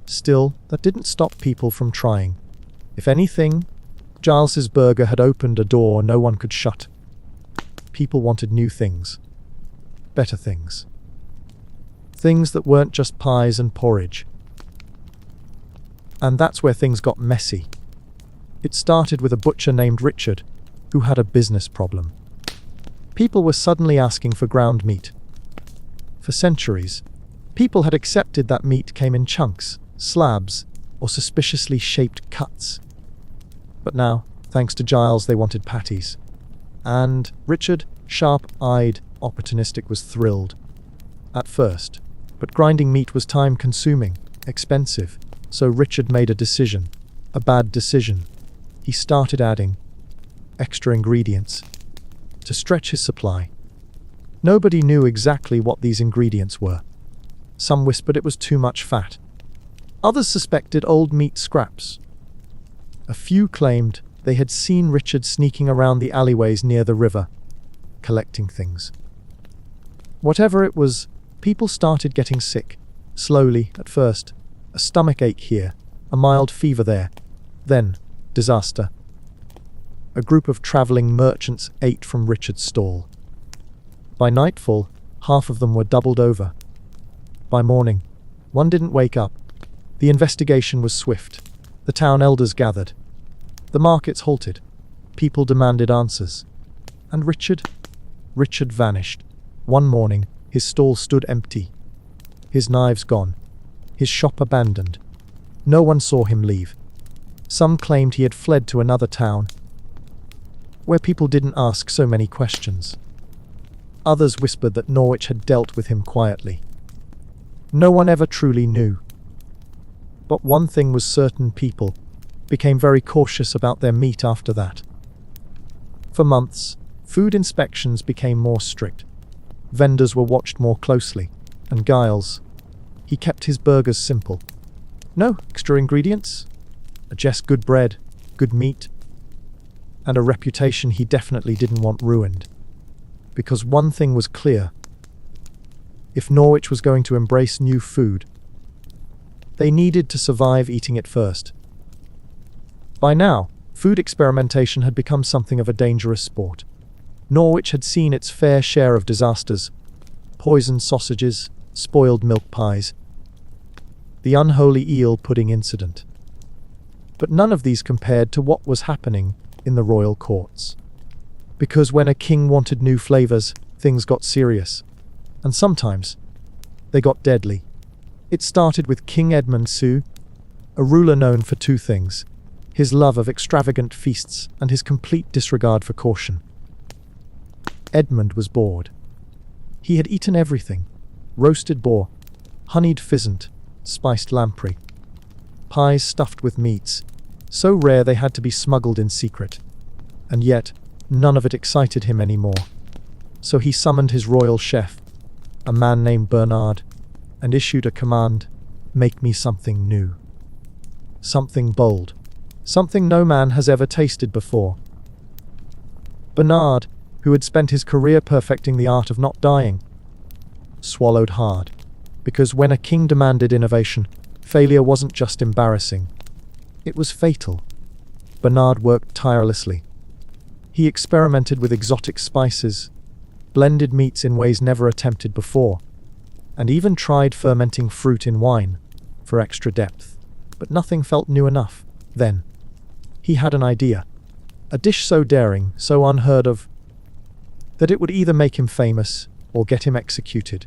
Still, that didn't stop people from trying. If anything, Giles's burger had opened a door no one could shut. People wanted new things. Better things. Things that weren't just pies and porridge. And that's where things got messy. It started with a butcher named Richard, who had a business problem. People were suddenly asking for ground meat. For centuries, people had accepted that meat came in chunks, slabs, or suspiciously shaped cuts. But now, thanks to Giles, they wanted patties. And Richard, sharp-eyed, opportunistic, was thrilled. At first. But grinding meat was time-consuming, expensive, so Richard made a decision. A bad decision. He started adding extra ingredients to stretch his supply. Nobody knew exactly what these ingredients were. Some whispered it was too much fat. Others suspected old meat scraps. A few claimed they had seen Richard sneaking around the alleyways near the river, collecting things. Whatever it was, people started getting sick. Slowly, at first. A stomach ache here, a mild fever there. Then, disaster. A group of traveling merchants ate from Richard's stall. By nightfall, half of them were doubled over. By morning, one didn't wake up. The investigation was swift. The town elders gathered. The markets halted. People demanded answers. And Richard vanished. One morning, his stall stood empty. His knives gone. His shop abandoned. No one saw him leave. Some claimed he had fled to another town, where people didn't ask so many questions. Others whispered that Norwich had dealt with him quietly. No one ever truly knew. But one thing was certain: people became very cautious about their meat after that. For months, food inspections became more strict. Vendors were watched more closely, and Giles, he kept his burgers simple. No extra ingredients, just good bread, good meat, and a reputation he definitely didn't want ruined. Because one thing was clear: if Norwich was going to embrace new food, they needed to survive eating it first. By now, food experimentation had become something of a dangerous sport. Norwich had seen its fair share of disasters: poisoned sausages, spoiled milk pies, the unholy eel pudding incident. But none of these compared to what was happening in the royal courts. Because when a king wanted new flavors, things got serious. And sometimes, they got deadly. It started with King Edmund II, a ruler known for two things: his love of extravagant feasts and his complete disregard for caution. Edmund was bored. He had eaten everything: roasted boar, honeyed pheasant, spiced lamprey, pies stuffed with meats, so rare they had to be smuggled in secret. And yet, none of it excited him anymore. So he summoned his royal chef, a man named Bernard, and issued a command: make me something new. Something bold. Something no man has ever tasted before. Bernard, who had spent his career perfecting the art of not dying, swallowed hard, because when a king demanded innovation, failure wasn't just embarrassing, it was fatal. Bernard worked tirelessly. He experimented with exotic spices, blended meats in ways never attempted before, and even tried fermenting fruit in wine for extra depth. But nothing felt new enough. Then, he had an idea. A dish so daring, so unheard of, that it would either make him famous or get him executed.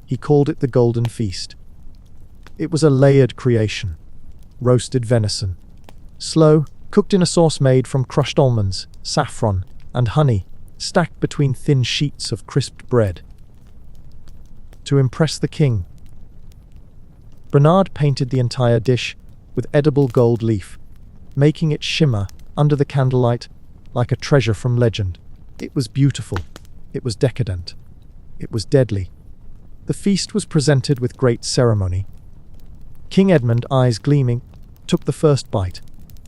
He called it the Golden Feast. It was a layered creation. Roasted venison. Slow, cooked in a sauce made from crushed almonds, saffron, and honey, stacked between thin sheets of crisped bread. To impress the king, Bernard painted the entire dish with edible gold leaf, making it shimmer under the candlelight like a treasure from legend. It was beautiful. It was decadent. It was deadly. The feast was presented with great ceremony. King Edmund, eyes gleaming, took the first bite.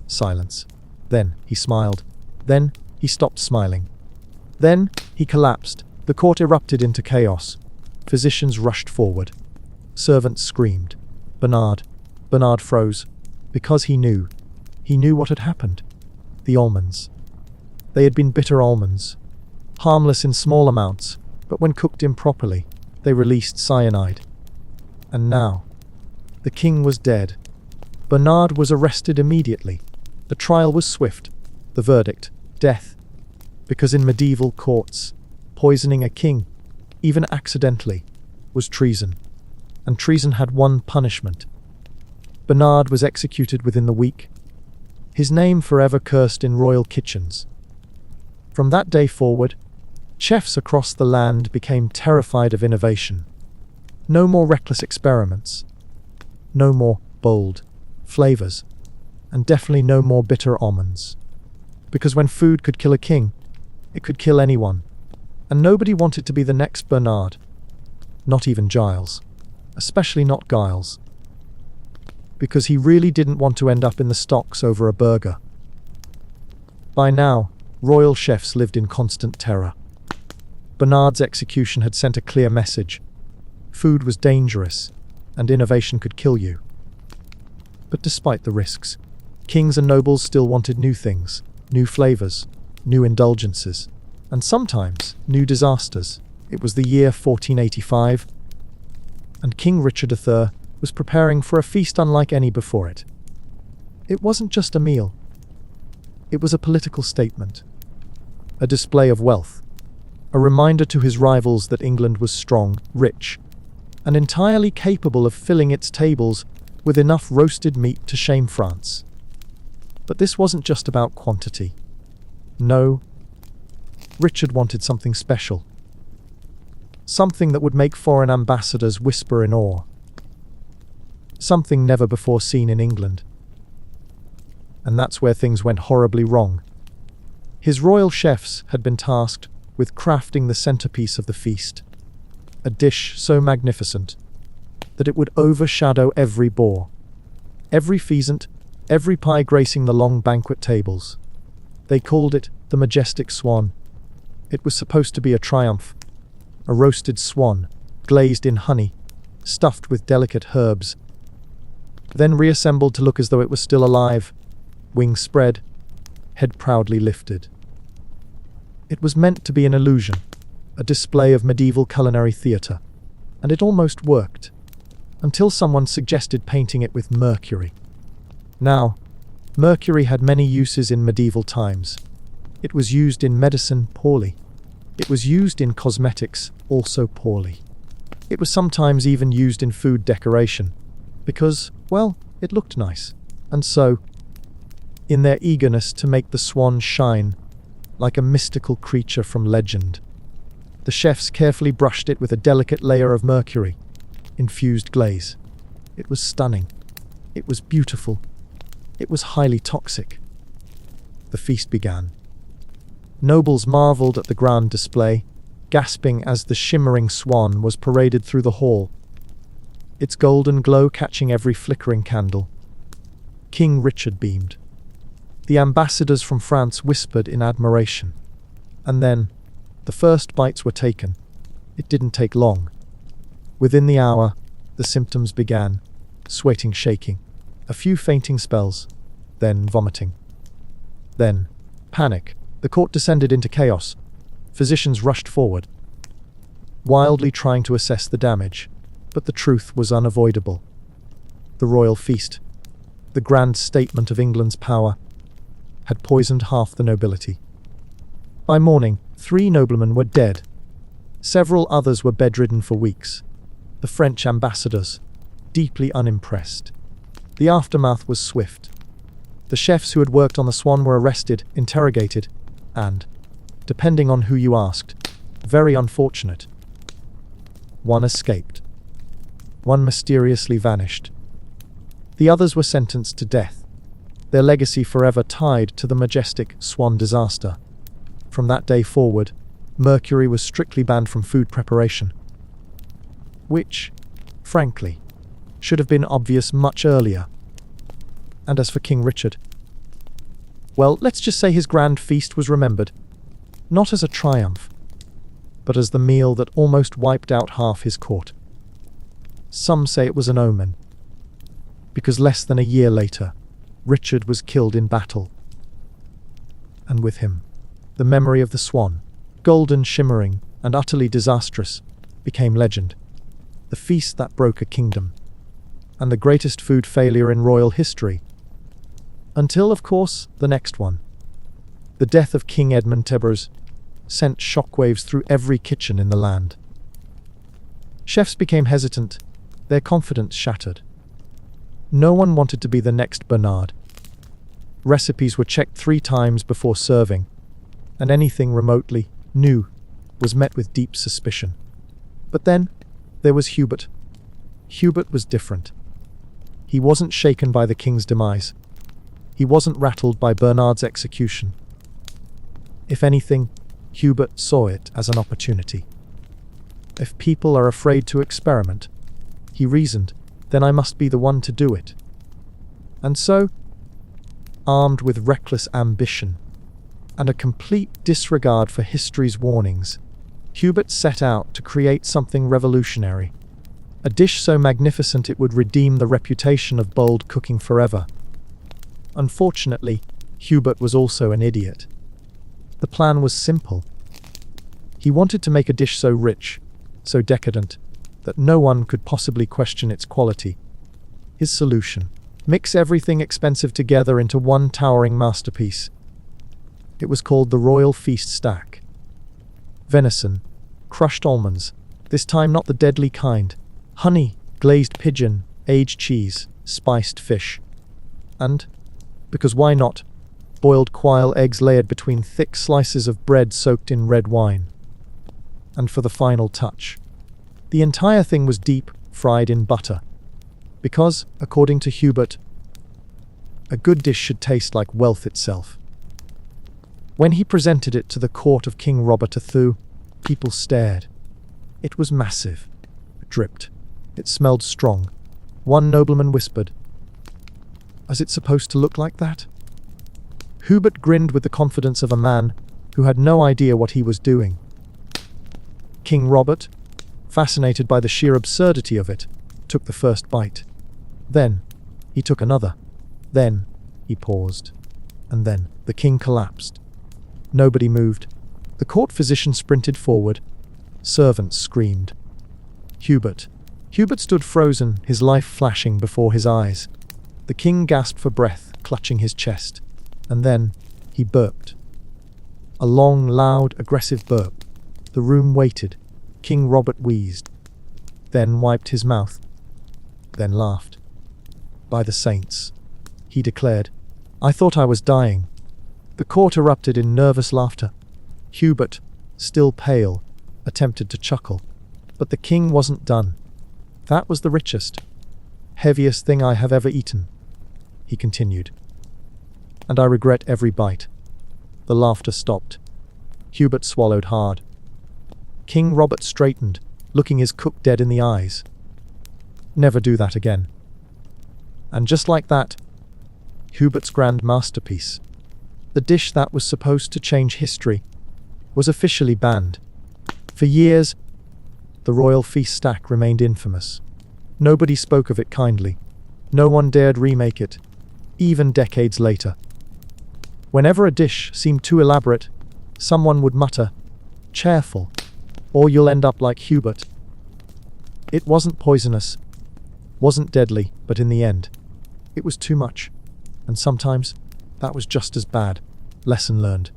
Silence. Then he smiled. Then he stopped smiling. Then he collapsed. The court erupted into chaos. Physicians rushed forward. Servants screamed. Bernard froze, because he knew what had happened. The almonds. They had been bitter almonds, harmless in small amounts, but when cooked improperly, they released cyanide. And now, the king was dead. Bernard was arrested immediately. The trial was swift. The verdict, death. Because in medieval courts, poisoning a king, even accidentally, was treason. And treason had one punishment. Bernard was executed within the week, his name forever cursed in royal kitchens. From that day forward, chefs across the land became terrified of innovation. No more reckless experiments. No more bold flavors. And definitely no more bitter almonds. Because when food could kill a king, it could kill anyone. And nobody wanted to be the next Bernard. Not even Giles. Especially not Giles. Because he really didn't want to end up in the stocks over a burger. By now, royal chefs lived in constant terror. Bernard's execution had sent a clear message. Food was dangerous, and innovation could kill you. But despite the risks, kings and nobles still wanted new things, new flavors, new indulgences, and sometimes new disasters. It was the year 1485, and King Richard III was preparing for a feast unlike any before it. It wasn't just a meal. It was a political statement, a display of wealth, a reminder to his rivals that England was strong, rich, and entirely capable of filling its tables with enough roasted meat to shame France. But this wasn't just about quantity. No, Richard wanted something special. Something that would make foreign ambassadors whisper in awe. Something never before seen in England. And that's where things went horribly wrong. His royal chefs had been tasked with crafting the centerpiece of the feast, a dish so magnificent that it would overshadow every boar, every pheasant, every pie gracing the long banquet tables. They called it the majestic swan. It was supposed to be a triumph, a roasted swan, glazed in honey, stuffed with delicate herbs, then reassembled to look as though it was still alive, wings spread, head proudly lifted. It was meant to be an illusion, a display of medieval culinary theatre, and it almost worked, until someone suggested painting it with mercury. Now, mercury had many uses in medieval times. It was used in medicine poorly. It was used in cosmetics also poorly. It was sometimes even used in food decoration, because, well, it looked nice. And so, in their eagerness to make the swan shine like a mystical creature from legend, the chefs carefully brushed it with a delicate layer of mercury, infused glaze. It was stunning. It was beautiful. It was highly toxic. The feast began. Nobles marveled at the grand display, gasping as the shimmering swan was paraded through the hall, its golden glow catching every flickering candle. King Richard beamed. The ambassadors from France whispered in admiration. And then, The first bites were taken. It didn't take long. Within the hour, the symptoms began: sweating, shaking, a few fainting spells, then vomiting. Then, panic. The court descended into chaos. Physicians rushed forward, wildly trying to assess the damage, but the truth was unavoidable. The royal feast, the grand statement of England's power, had poisoned half the nobility. By morning, 3 noblemen were dead. Several others were bedridden for weeks. The French ambassadors, deeply unimpressed. The aftermath was swift. The chefs who had worked on the Swan were arrested, interrogated, and, depending on who you asked, very unfortunate. One escaped. One mysteriously vanished. The others were sentenced to death, their legacy forever tied to the majestic Swan disaster. From that day forward, mercury was strictly banned from food preparation, which, frankly, should have been obvious much earlier. And as for King Richard, well, let's just say his grand feast was remembered, not as a triumph, but as the meal that almost wiped out half his court. Some say it was an omen, because less than a year later, Richard was killed in battle. And with him, the memory of the Swan, golden, shimmering, and utterly disastrous, became legend. The feast that broke a kingdom, and the greatest food failure in royal history. Until, of course, the next one. The death of King Edmund Tibbers sent shockwaves through every kitchen in the land. Chefs became hesitant, their confidence shattered. No one wanted to be the next Bernard. Recipes were checked 3 times before serving, and anything remotely new was met with deep suspicion. But then, there was Hubert. Hubert was different. He wasn't shaken by the king's demise. He wasn't rattled by Bernard's execution. If anything, Hubert saw it as an opportunity. If people are afraid to experiment, he reasoned, then I must be the one to do it. And so, armed with reckless ambition and a complete disregard for history's warnings, Hubert set out to create something revolutionary. A dish so magnificent it would redeem the reputation of bold cooking forever. Unfortunately, Hubert was also an idiot. The plan was simple. He wanted to make a dish so rich, so decadent, that no one could possibly question its quality. His solution: mix everything expensive together into one towering masterpiece. It was called the Royal Feast Stack. Venison, crushed almonds, this time not the deadly kind, honey, glazed pigeon, aged cheese, spiced fish, and, because why not, boiled quail eggs layered between thick slices of bread soaked in red wine. And for the final touch, the entire thing was deep fried in butter. Because, according to Hubert, a good dish should taste like wealth itself. When he presented it to the court of King Robert II, people stared. It was massive. It dripped. It smelled strong. One nobleman whispered, "Is it supposed to look like that?" Hubert grinned with the confidence of a man who had no idea what he was doing. King Robert, fascinated by the sheer absurdity of it, took the first bite. Then, he took another. Then, he paused. And then, the king collapsed. Nobody moved. The court physician sprinted forward. Servants screamed. Hubert stood frozen, his life flashing before his eyes. The king gasped for breath, clutching his chest. And then, he burped. A long, loud, aggressive burp. The room waited. King Robert wheezed. Then wiped his mouth. Then laughed. "By the saints," he declared, "I thought I was dying." The court erupted in nervous laughter. Hubert, still pale, attempted to chuckle. But the king wasn't done. "That was the richest, heaviest thing I have ever eaten," he continued. "And I regret every bite." The laughter stopped. Hubert swallowed hard. King Robert straightened, looking his cook dead in the eyes. "Never do that again." And just like that, Hubert's grand masterpiece, the dish that was supposed to change history, was officially banned. For years, the royal feast stack remained infamous. Nobody spoke of it kindly. No one dared remake it, even decades later. Whenever a dish seemed too elaborate, someone would mutter, "Careful, or you'll end up like Hubert." It wasn't poisonous, wasn't deadly, but in the end, it was too much. And sometimes, that was just as bad. Lesson learned.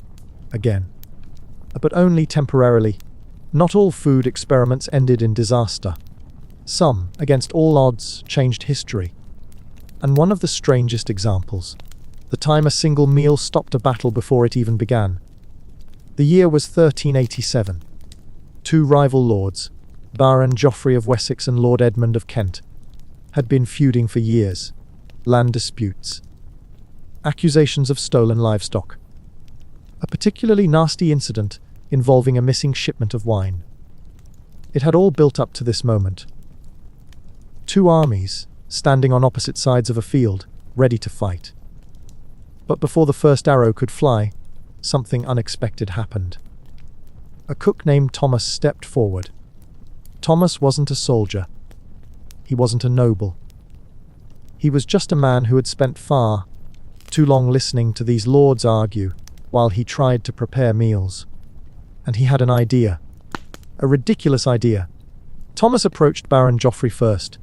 Again. But only temporarily. Not all food experiments ended in disaster. Some, against all odds, changed history. And one of the strangest examples, the time a single meal stopped a battle before it even began. The year was 1387. Two rival lords, Baron Geoffrey of Wessex and Lord Edmund of Kent, had been feuding for years. Land disputes. Accusations of stolen livestock. A particularly nasty incident involving a missing shipment of wine. It had all built up to this moment. Two armies, standing on opposite sides of a field, ready to fight. But before the first arrow could fly, something unexpected happened. A cook named Thomas stepped forward. Thomas wasn't a soldier. He wasn't a noble. He was just a man who had spent far too long listening to these lords argue while he tried to prepare meals. And he had an idea. A ridiculous idea. Thomas approached Baron Geoffrey first.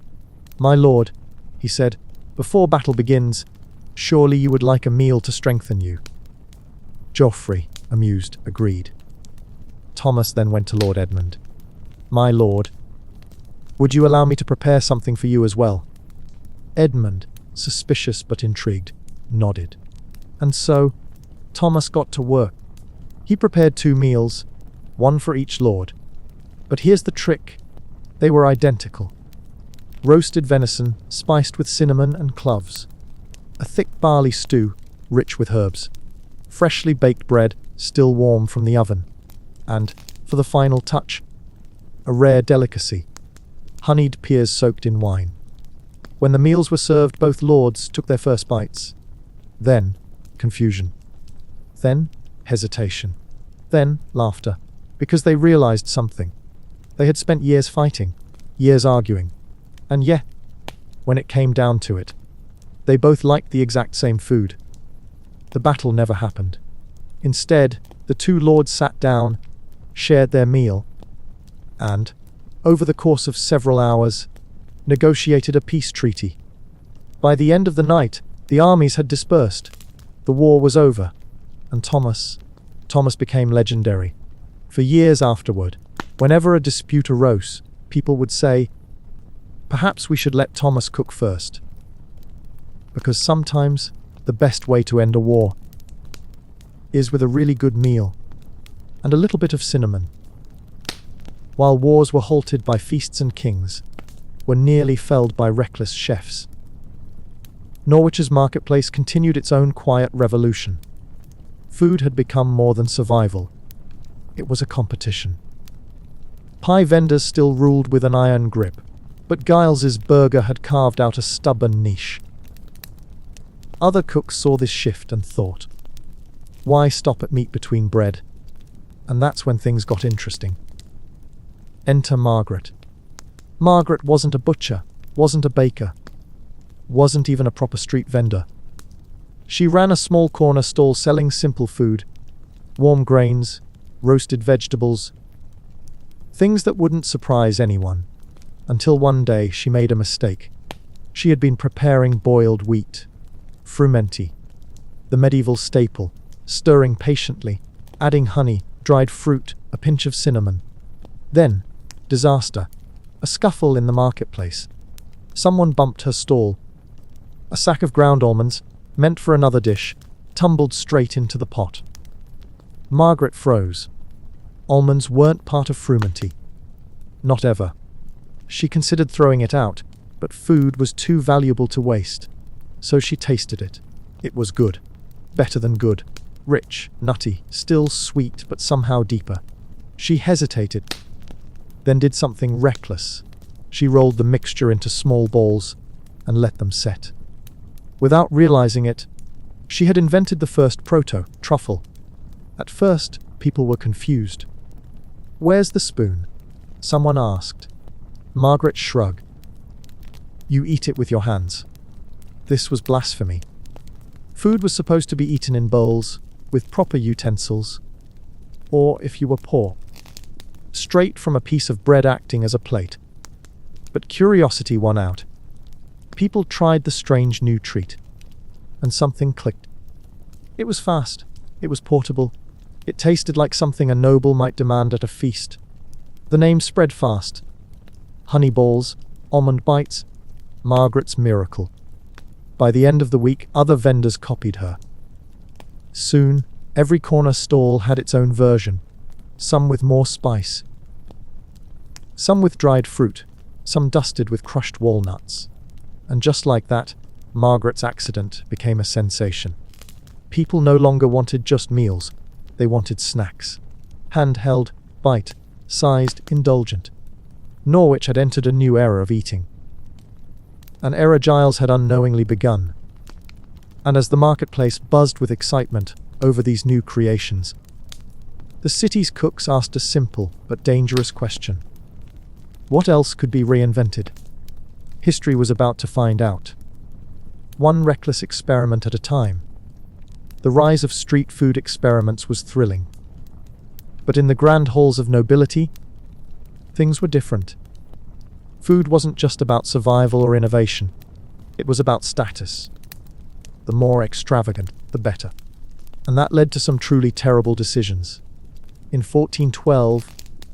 "My lord," he said, "before battle begins, surely you would like a meal to strengthen you." Geoffrey, amused, agreed. Thomas then went to Lord Edmund. "My lord, would you allow me to prepare something for you as well?" Edmund, suspicious but intrigued, nodded. And so, Thomas got to work. He prepared 2 meals, one for each lord. But here's the trick. They were identical. Roasted venison, spiced with cinnamon and cloves. A thick barley stew, rich with herbs. Freshly baked bread, still warm from the oven. And, for the final touch, a rare delicacy. Honeyed pears soaked in wine. When the meals were served, both lords took their first bites. Then, confusion. Then, hesitation. Then, laughter. Because they realized something. They had spent years fighting, years arguing. And yet, when it came down to it, they both liked the exact same food. The battle never happened. Instead, the 2 lords sat down, shared their meal, and, over the course of several hours, negotiated a peace treaty. By the end of the night, the armies had dispersed. The war was over, and Thomas became legendary. For years afterward, whenever a dispute arose, people would say, "Perhaps we should let Thomas cook first." Because sometimes, the best way to end a war is with a really good meal and a little bit of cinnamon. While wars were halted by feasts and kings, were nearly felled by reckless chefs. Norwich's marketplace continued its own quiet revolution. Food had become more than survival. It was a competition. Pie vendors still ruled with an iron grip, but Giles's burger had carved out a stubborn niche. Other cooks saw this shift and thought, why stop at meat between bread? And that's when things got interesting. Enter Margaret. Margaret wasn't a butcher, wasn't a baker, wasn't even a proper street vendor. She ran a small corner stall selling simple food, warm grains, roasted vegetables, things that wouldn't surprise anyone. Until one day she made a mistake. She had been preparing boiled wheat, frumenty, the medieval staple, stirring patiently, adding honey, dried fruit, a pinch of cinnamon. Then, disaster. A scuffle in the marketplace. Someone bumped her stall. A sack of ground almonds, meant for another dish, tumbled straight into the pot. Margaret froze. Almonds weren't part of frumenty. Not ever. She considered throwing it out, but food was too valuable to waste. So she tasted it. It was good. Better than good. Rich, nutty, still sweet, but somehow deeper. She hesitated, then did something reckless. She rolled the mixture into small balls and let them set. Without realizing it, she had invented the first proto-truffle. At first, People were confused. "Where's the spoon?" someone asked. Margaret shrugged. "You eat it with your hands." This was blasphemy. Food was supposed to be eaten in bowls, with proper utensils, or, if you were poor, straight from a piece of bread acting as a plate. But curiosity won out. People tried the strange new treat, and something clicked. It was fast, it was portable, it tasted like something a noble might demand at a feast. The name spread fast. Honey balls, almond bites, Margaret's miracle. By the end of the week, other vendors copied her. Soon, every corner stall had its own version, some with more spice, some with dried fruit, some dusted with crushed walnuts. And just like that, Margaret's accident became a sensation. People no longer wanted just meals, they wanted snacks. Handheld, bite-sized, indulgent. Norwich had entered a new era of eating. An era Giles had unknowingly begun. And as the marketplace buzzed with excitement over these new creations, the city's cooks asked a simple but dangerous question. What else could be reinvented? History was about to find out. One reckless experiment at a time. The rise of street food experiments was thrilling. But in the grand halls of nobility, things were different. Food wasn't just about survival or innovation. It was about status. The more extravagant, the better. And that led to some truly terrible decisions. In 1412,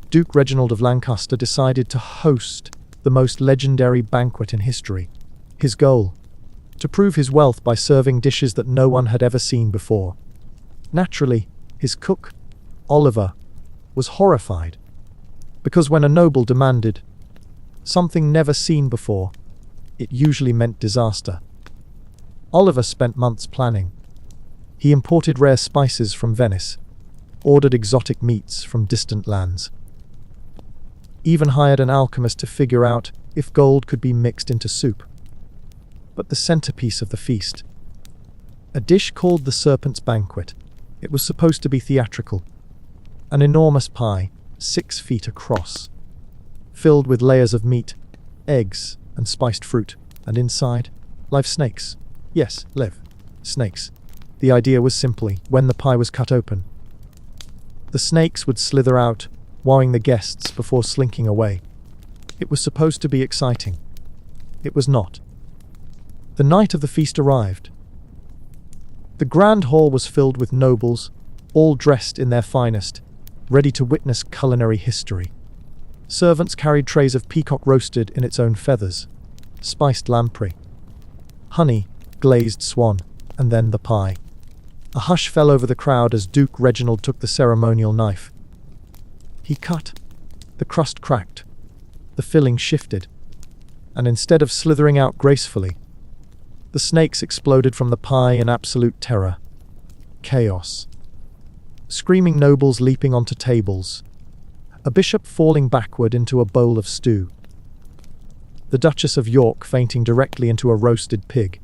Duke Reginald of Lancaster decided to host the most legendary banquet in history. His goal? To prove his wealth by serving dishes that no one had ever seen before. Naturally, his cook, Oliver, was horrified. Because when a noble demanded something never seen before, it usually meant disaster. Oliver spent months planning. He imported rare spices from Venice, ordered exotic meats from distant lands, even hired an alchemist to figure out if gold could be mixed into soup. But the centerpiece of the feast, a dish called the Serpent's Banquet, it was supposed to be theatrical. An enormous pie, 6 feet across, filled with layers of meat, eggs, and spiced fruit, and inside, live snakes. Yes, live snakes. The idea was simply, when the pie was cut open, the snakes would slither out, wowing the guests before slinking away. It was supposed to be exciting. It was not. The night of the feast arrived. The grand hall was filled with nobles, all dressed in their finest, ready to witness culinary history. Servants carried trays of peacock roasted in its own feathers, spiced lamprey, honey, glazed swan, and then the pie. A hush fell over the crowd as Duke Reginald took the ceremonial knife. He cut. The crust cracked. The filling shifted. And instead of slithering out gracefully, the snakes exploded from the pie in absolute terror. Chaos. Screaming nobles leaping onto tables. A bishop falling backward into a bowl of stew. The Duchess of York fainting directly into a roasted pig.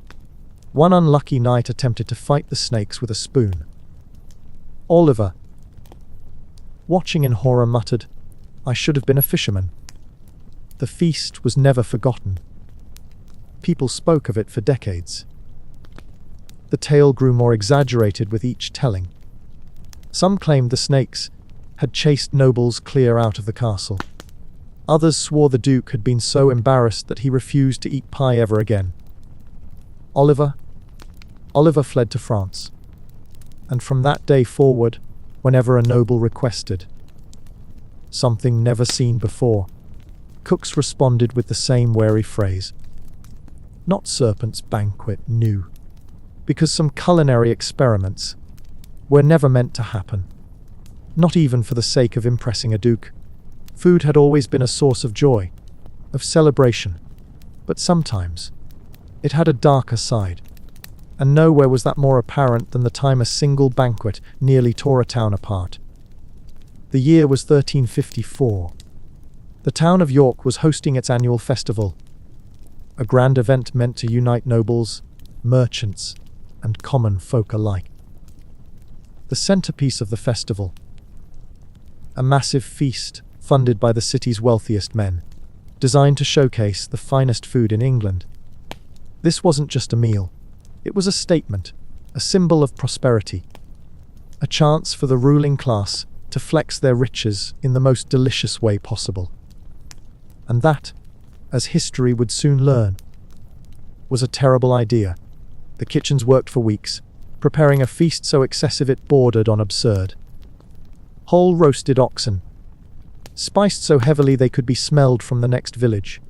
One unlucky knight attempted to fight the snakes with a spoon. Oliver, watching in horror, muttered, "I should have been a fisherman." The feast was never forgotten. People spoke of it for decades. The tale grew more exaggerated with each telling. Some claimed the snakes had chased nobles clear out of the castle. Others swore the Duke had been so embarrassed that he refused to eat pie ever again. Oliver fled to France. And from that day forward, whenever a noble requested something never seen before, cooks responded with the same wary phrase. Not Serpent's Banquet, new. Because some culinary experiments were never meant to happen. Not even for the sake of impressing a duke. Food had always been a source of joy, of celebration. But sometimes, it had a darker side. And nowhere was that more apparent than the time a single banquet nearly tore a town apart. The year was 1354. The town of York was hosting its annual festival. A grand event meant to unite nobles, merchants, and common folk alike. The centerpiece of the festival, a massive feast funded by the city's wealthiest men, designed to showcase the finest food in England. This wasn't just a meal. It was a statement, a symbol of prosperity, a chance for the ruling class to flex their riches in the most delicious way possible. And that, as history would soon learn, was a terrible idea. The kitchens worked for weeks, preparing a feast so excessive it bordered on absurd. Whole roasted oxen, spiced so heavily they could be smelled from the next village.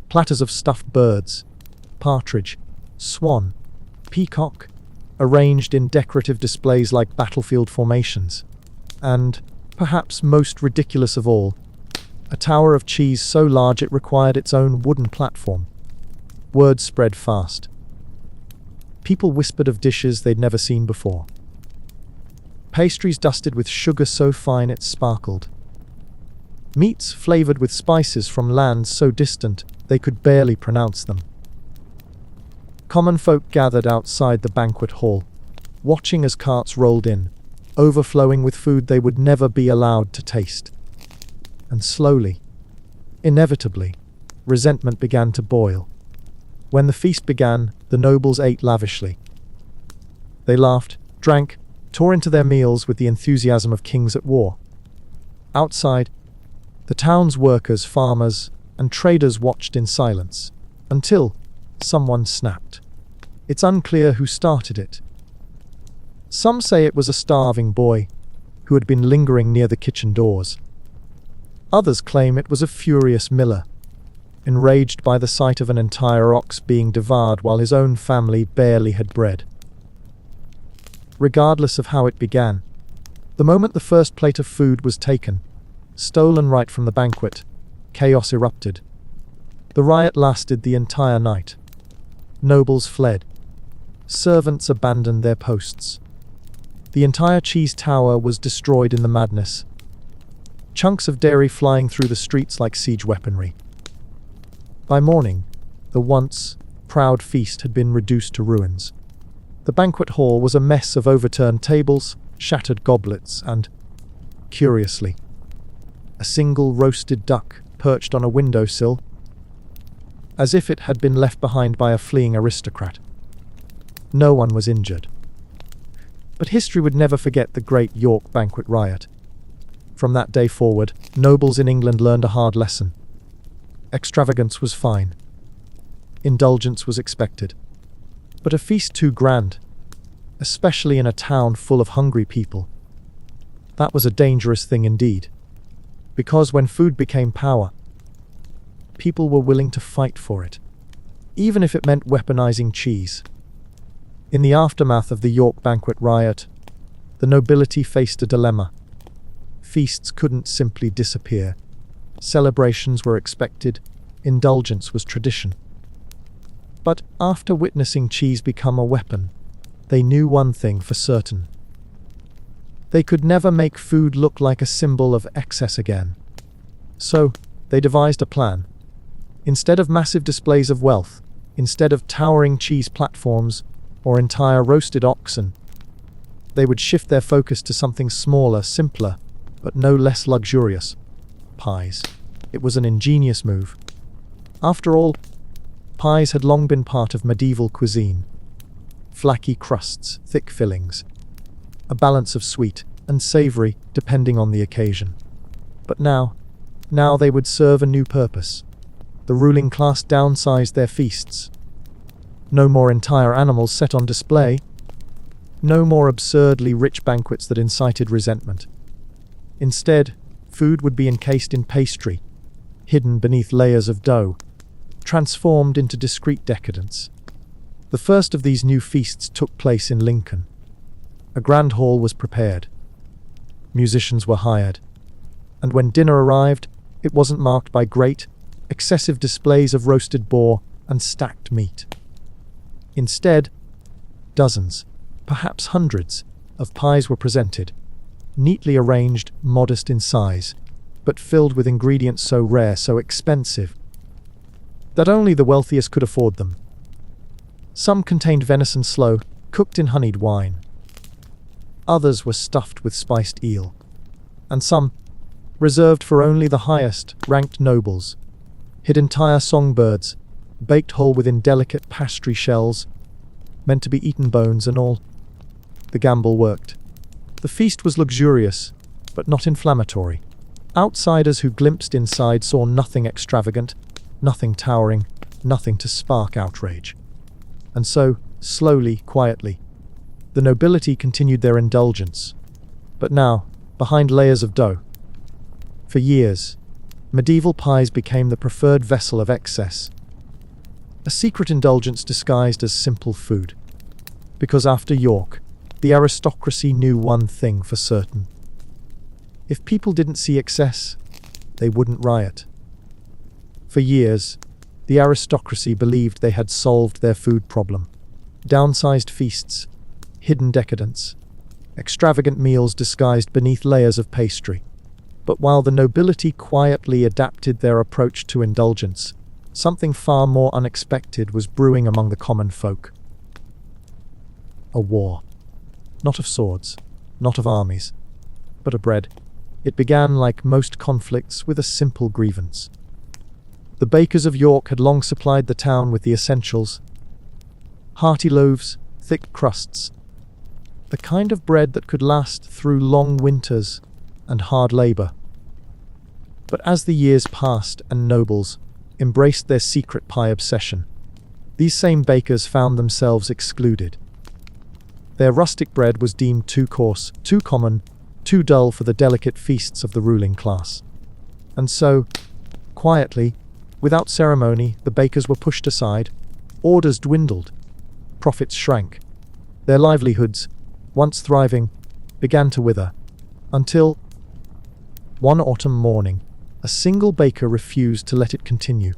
Platters of stuffed birds, partridge, swan, peacock, arranged in decorative displays like battlefield formations. And, perhaps most ridiculous of all, a tower of cheese so large it required its own wooden platform. Word spread fast. People whispered of dishes they'd never seen before. Pastries dusted with sugar so fine it sparkled. Meats flavored with spices from lands so distant they could barely pronounce them. Common folk gathered outside the banquet hall, watching as carts rolled in, overflowing with food they would never be allowed to taste. And slowly, inevitably, resentment began to boil. When the feast began, the nobles ate lavishly. They laughed, drank, tore into their meals with the enthusiasm of kings at war. Outside, the town's workers, farmers, and traders watched in silence, until someone snapped. It's unclear who started it. Some say it was a starving boy who had been lingering near the kitchen doors. Others claim it was a furious miller, enraged by the sight of an entire ox being devoured while his own family barely had bread. Regardless of how it began, the moment the first plate of food was taken, stolen right from the banquet, chaos erupted. The riot lasted the entire night. Nobles fled. Servants abandoned their posts. The entire cheese tower was destroyed in the madness. Chunks of dairy flying through the streets like siege weaponry. By morning, the once proud feast had been reduced to ruins. The banquet hall was a mess of overturned tables, shattered goblets, and, curiously, a single roasted duck perched on a windowsill, as if it had been left behind by a fleeing aristocrat. No one was injured. But history would never forget the Great York Banquet Riot. From that day forward, nobles in England learned a hard lesson. Extravagance was fine. Indulgence was expected. But a feast too grand, especially in a town full of hungry people, that was a dangerous thing indeed. Because when food became power, people were willing to fight for it, even if it meant weaponizing cheese. In the aftermath of the York Banquet Riot, the nobility faced a dilemma. Feasts couldn't simply disappear. Celebrations were expected. Indulgence was tradition. But after witnessing cheese become a weapon, they knew one thing for certain. They could never make food look like a symbol of excess again. So, they devised a plan. Instead of massive displays of wealth, instead of towering cheese platforms or entire roasted oxen, they would shift their focus to something smaller, simpler, but no less luxurious: pies. It was an ingenious move. After all, pies had long been part of medieval cuisine. Flaky crusts, thick fillings, a balance of sweet and savory depending on the occasion. But now they would serve a new purpose. The ruling class downsized their feasts. No more entire animals set on display. No more absurdly rich banquets that incited resentment. Instead, food would be encased in pastry, hidden beneath layers of dough, transformed into discreet decadence. The first of these new feasts took place in Lincoln. A grand hall was prepared. Musicians were hired. And when dinner arrived, it wasn't marked by great, excessive displays of roasted boar and stacked meat. Instead, dozens, perhaps hundreds, of pies were presented, neatly arranged, modest in size, but filled with ingredients so rare, so expensive, that only the wealthiest could afford them. Some contained venison sloe, cooked in honeyed wine. Others were stuffed with spiced eel, and some reserved for only the highest-ranked nobles, hid entire songbirds, baked whole within delicate pastry shells, meant to be eaten bones and all. The gamble worked. The feast was luxurious, but not inflammatory. Outsiders who glimpsed inside saw nothing extravagant, nothing towering, nothing to spark outrage. And so, slowly, quietly, the nobility continued their indulgence. But now, behind layers of dough. For years, medieval pies became the preferred vessel of excess. A secret indulgence disguised as simple food. Because after York, the aristocracy knew one thing for certain. If people didn't see excess, they wouldn't riot. For years, the aristocracy believed they had solved their food problem. Downsized feasts, hidden decadence, extravagant meals disguised beneath layers of pastry. But while the nobility quietly adapted their approach to indulgence, something far more unexpected was brewing among the common folk. A war. Not of swords, not of armies, but of bread. It began, like most conflicts, with a simple grievance. The bakers of York had long supplied the town with the essentials: hearty loaves, thick crusts, the kind of bread that could last through long winters and hard labor. But as the years passed and nobles embraced their secret pie obsession, these same bakers found themselves excluded. Their rustic bread was deemed too coarse, too common, too dull for the delicate feasts of the ruling class. And so, quietly, without ceremony, the bakers were pushed aside, orders dwindled, profits shrank. Their livelihoods, once thriving, began to wither, until, one autumn morning, a single baker refused to let it continue.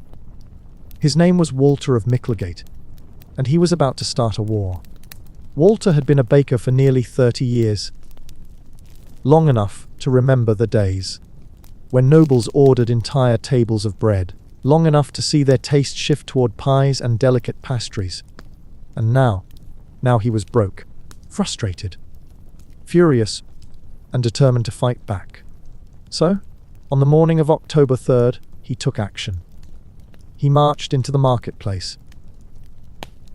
His name was Walter of Micklegate, and he was about to start a war. Walter had been a baker for nearly 30 years, long enough to remember the days when nobles ordered entire tables of bread, long enough to see their taste shift toward pies and delicate pastries. And now he was broke, frustrated, furious, and determined to fight back. So, on the morning of October 3rd, he took action. He marched into the marketplace,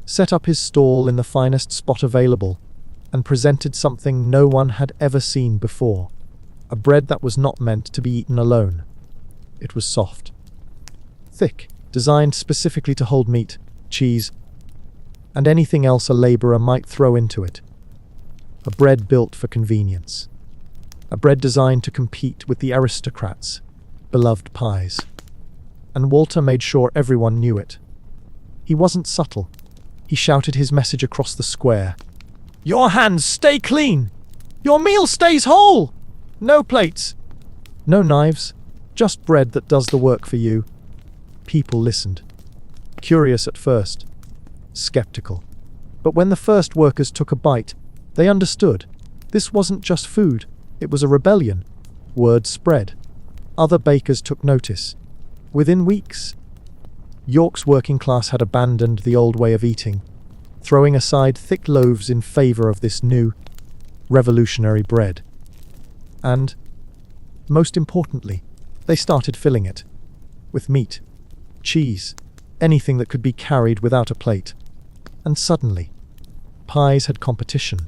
set up his stall in the finest spot available, and presented something no one had ever seen before. A bread that was not meant to be eaten alone. It was soft, thick, designed specifically to hold meat, cheese, and anything else a laborer might throw into it. A bread built for convenience. A bread designed to compete with the aristocrats' beloved pies. And Walter made sure everyone knew it. He wasn't subtle. He shouted his message across the square. "Your hands stay clean! Your meal stays whole! No plates! No knives! Just bread that does the work for you." People listened. Curious at first. Skeptical. But when the first workers took a bite, they understood. This wasn't just food. It was a rebellion. Word spread. Other bakers took notice. Within weeks, York's working class had abandoned the old way of eating, throwing aside thick loaves in favor of this new, revolutionary bread. And, most importantly, they started filling it with meat, cheese, anything that could be carried without a plate. And suddenly, pies had competition.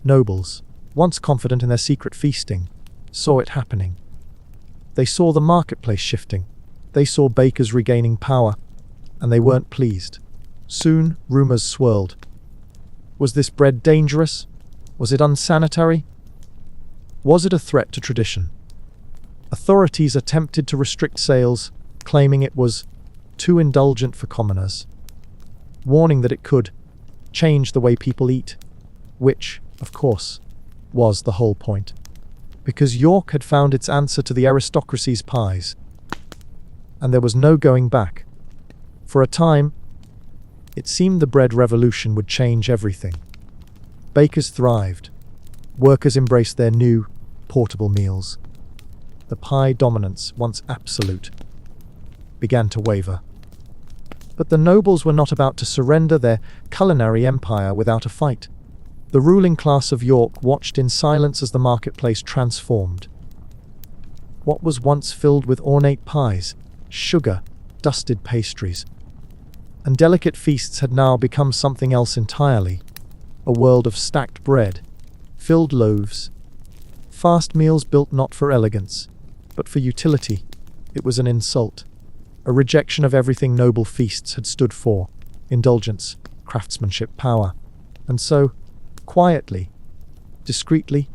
Nobles, once confident in their secret feasting, saw it happening. They saw the marketplace shifting. They saw bakers regaining power, and they weren't pleased. Soon, rumors swirled. Was this bread dangerous? Was it unsanitary? Was it a threat to tradition? Authorities attempted to restrict sales, claiming it was too indulgent for commoners, warning that it could change the way people eat, which, of course, was the whole point. Because York had found its answer to the aristocracy's pies, and there was no going back. For a time, it seemed the bread revolution would change everything. Bakers thrived. Workers embraced their new, portable meals. The pie dominance, once absolute, began to waver. But the nobles were not about to surrender their culinary empire without a fight. The ruling class of York watched in silence as the marketplace transformed. What was once filled with ornate pies, sugar, dusted pastries, and delicate feasts had now become something else entirely. A world of stacked bread, filled loaves, fast meals built not for elegance, but for utility. It was an insult, a rejection of everything noble feasts had stood for: indulgence, craftsmanship, power. And so, quietly, discreetly,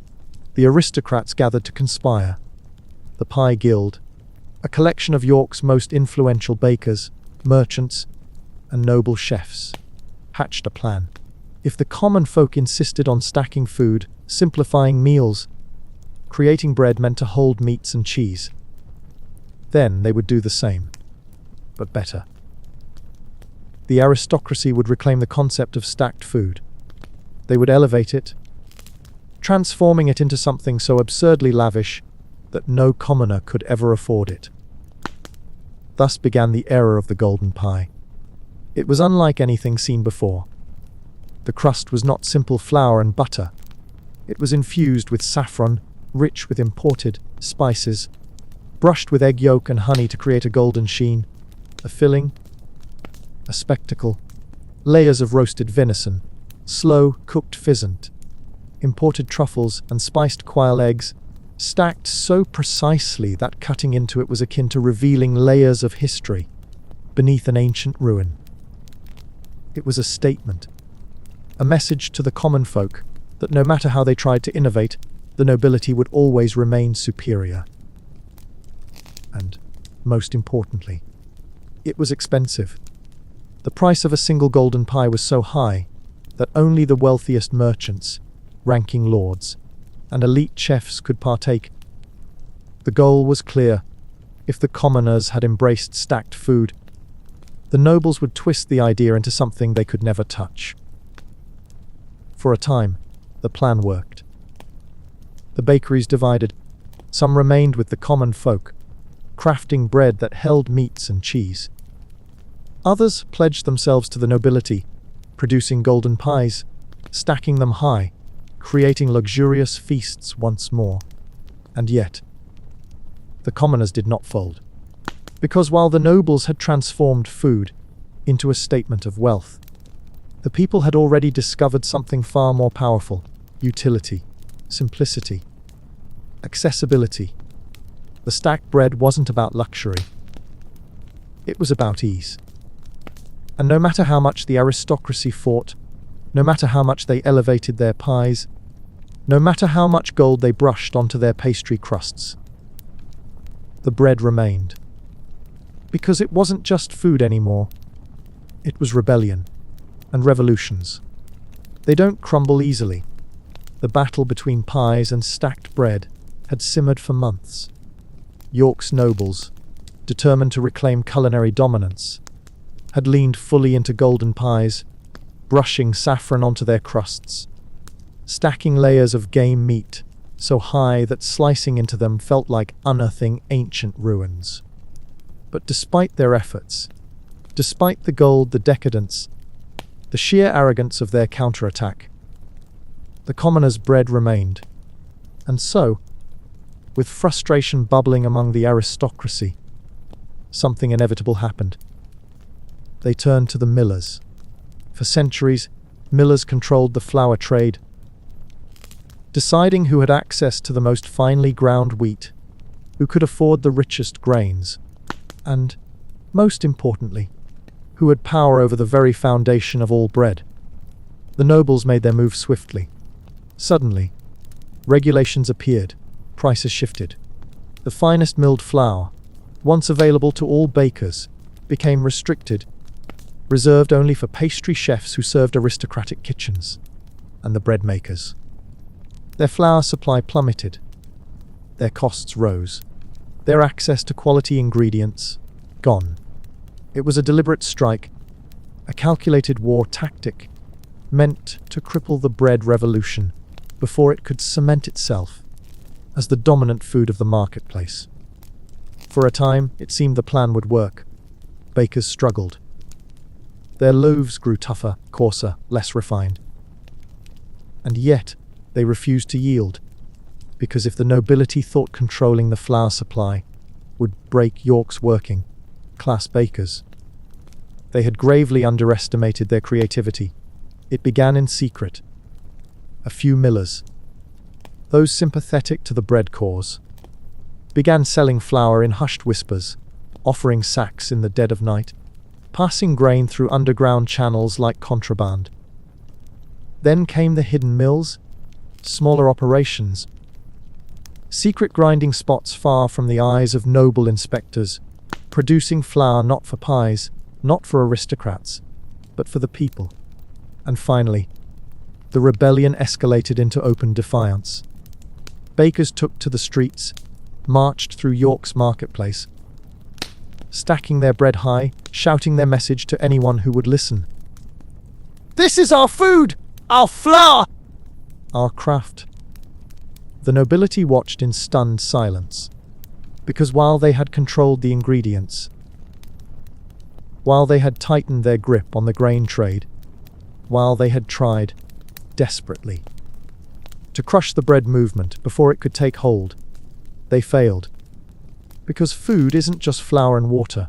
the aristocrats gathered to conspire. The Pie Guild, a collection of York's most influential bakers, merchants, and noble chefs, hatched a plan. If the common folk insisted on stacking food, simplifying meals, creating bread meant to hold meats and cheese, then they would do the same, but better. The aristocracy would reclaim the concept of stacked food. They would elevate it, transforming it into something so absurdly lavish that no commoner could ever afford it. Thus began the era of the golden pie. It was unlike anything seen before. The crust was not simple flour and butter. It was infused with saffron, rich with imported spices, brushed with egg yolk and honey to create a golden sheen, a filling, a spectacle, layers of roasted venison, slow-cooked pheasant, imported truffles and spiced quail eggs, stacked so precisely that cutting into it was akin to revealing layers of history beneath an ancient ruin. It was a statement, a message to the common folk that no matter how they tried to innovate, the nobility would always remain superior. And, most importantly, it was expensive. The price of a single golden pie was so high that only the wealthiest merchants, ranking lords, and elite chefs could partake. The goal was clear. If the commoners had embraced stacked food, the nobles would twist the idea into something they could never touch. For a time, the plan worked. The bakeries divided. Some remained with the common folk, crafting bread that held meats and cheese. Others pledged themselves to the nobility, producing golden pies, stacking them high, creating luxurious feasts once more. And yet, the commoners did not fold. Because while the nobles had transformed food into a statement of wealth, the people had already discovered something far more powerful: utility, simplicity, accessibility. The stacked bread wasn't about luxury. It was about ease. And no matter how much the aristocracy fought, no matter how much they elevated their pies, no matter how much gold they brushed onto their pastry crusts, the bread remained. Because it wasn't just food anymore. It was rebellion and revolutions. They don't crumble easily. The battle between pies and stacked bread had simmered for months. York's nobles, determined to reclaim culinary dominance, had leaned fully into golden pies, brushing saffron onto their crusts, stacking layers of game meat so high that slicing into them felt like unearthing ancient ruins. But despite their efforts, despite the gold, the decadence, the sheer arrogance of their counterattack, the commoners' bread remained. And so, with frustration bubbling among the aristocracy, something inevitable happened. They turned to the millers. For centuries, millers controlled the flour trade, deciding who had access to the most finely ground wheat, who could afford the richest grains, and, most importantly, who had power over the very foundation of all bread. The nobles made their move swiftly. Suddenly, regulations appeared, prices shifted. The finest milled flour, once available to all bakers, became restricted, reserved only for pastry chefs who served aristocratic kitchens, and the bread makers. Their flour supply plummeted. Their costs rose. Their access to quality ingredients, gone. It was a deliberate strike, a calculated war tactic, meant to cripple the bread revolution before it could cement itself as the dominant food of the marketplace. For a time, it seemed the plan would work. Bakers struggled. Their loaves grew tougher, coarser, less refined. And yet, they refused to yield. Because if the nobility thought controlling the flour supply would break York's working class bakers, they had gravely underestimated their creativity. It began in secret. A few millers, those sympathetic to the bread cause, began selling flour in hushed whispers, offering sacks in the dead of night, passing grain through underground channels like contraband. Then came the hidden mills, smaller operations, secret grinding spots far from the eyes of noble inspectors, producing flour not for pies, not for aristocrats, but for the people. And finally, the rebellion escalated into open defiance. Bakers took to the streets, marched through York's marketplace, stacking their bread high, shouting their message to anyone who would listen. "This is our food! Our flour! Our craft!" The nobility watched in stunned silence, because while they had controlled the ingredients, while they had tightened their grip on the grain trade, while they had tried, desperately, to crush the bread movement before it could take hold, they failed. Because food isn't just flour and water,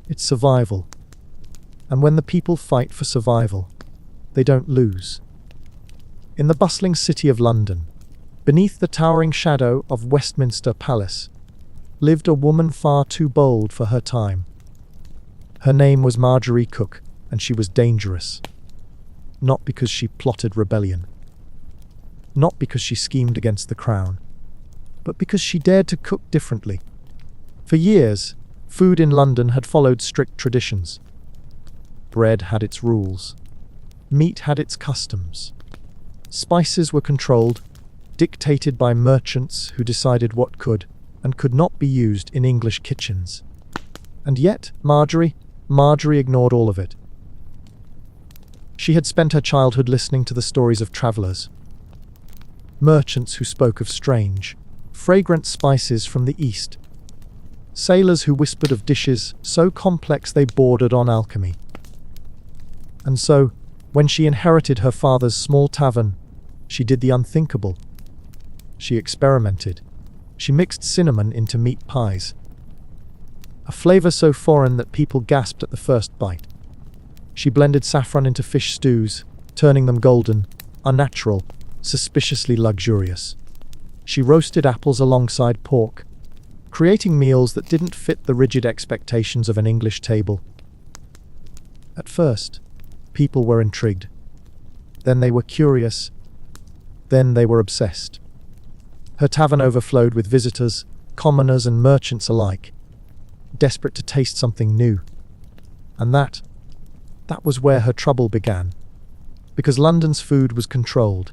it's survival. And when the people fight for survival, they don't lose. In the bustling city of London, beneath the towering shadow of Westminster Palace, lived a woman far too bold for her time. Her name was Marjorie Cook, and she was dangerous. Not because she plotted rebellion, not because she schemed against the crown, but because she dared to cook differently. For years, food in London had followed strict traditions. Bread had its rules. Meat had its customs. Spices were controlled, dictated by merchants who decided what could and could not be used in English kitchens. And yet, Marjorie ignored all of it. She had spent her childhood listening to the stories of travelers, merchants who spoke of strange, fragrant spices from the East, sailors who whispered of dishes so complex they bordered on alchemy. And so, when she inherited her father's small tavern, she did the unthinkable. She experimented. She mixed cinnamon into meat pies, a flavor so foreign that people gasped at the first bite. She blended saffron into fish stews, turning them golden, unnatural, suspiciously luxurious. She roasted apples alongside pork, creating meals that didn't fit the rigid expectations of an English table. At first, people were intrigued. Then they were curious. Then they were obsessed. Her tavern overflowed with visitors, commoners and merchants alike, desperate to taste something new. And that was where her trouble began. Because London's food was controlled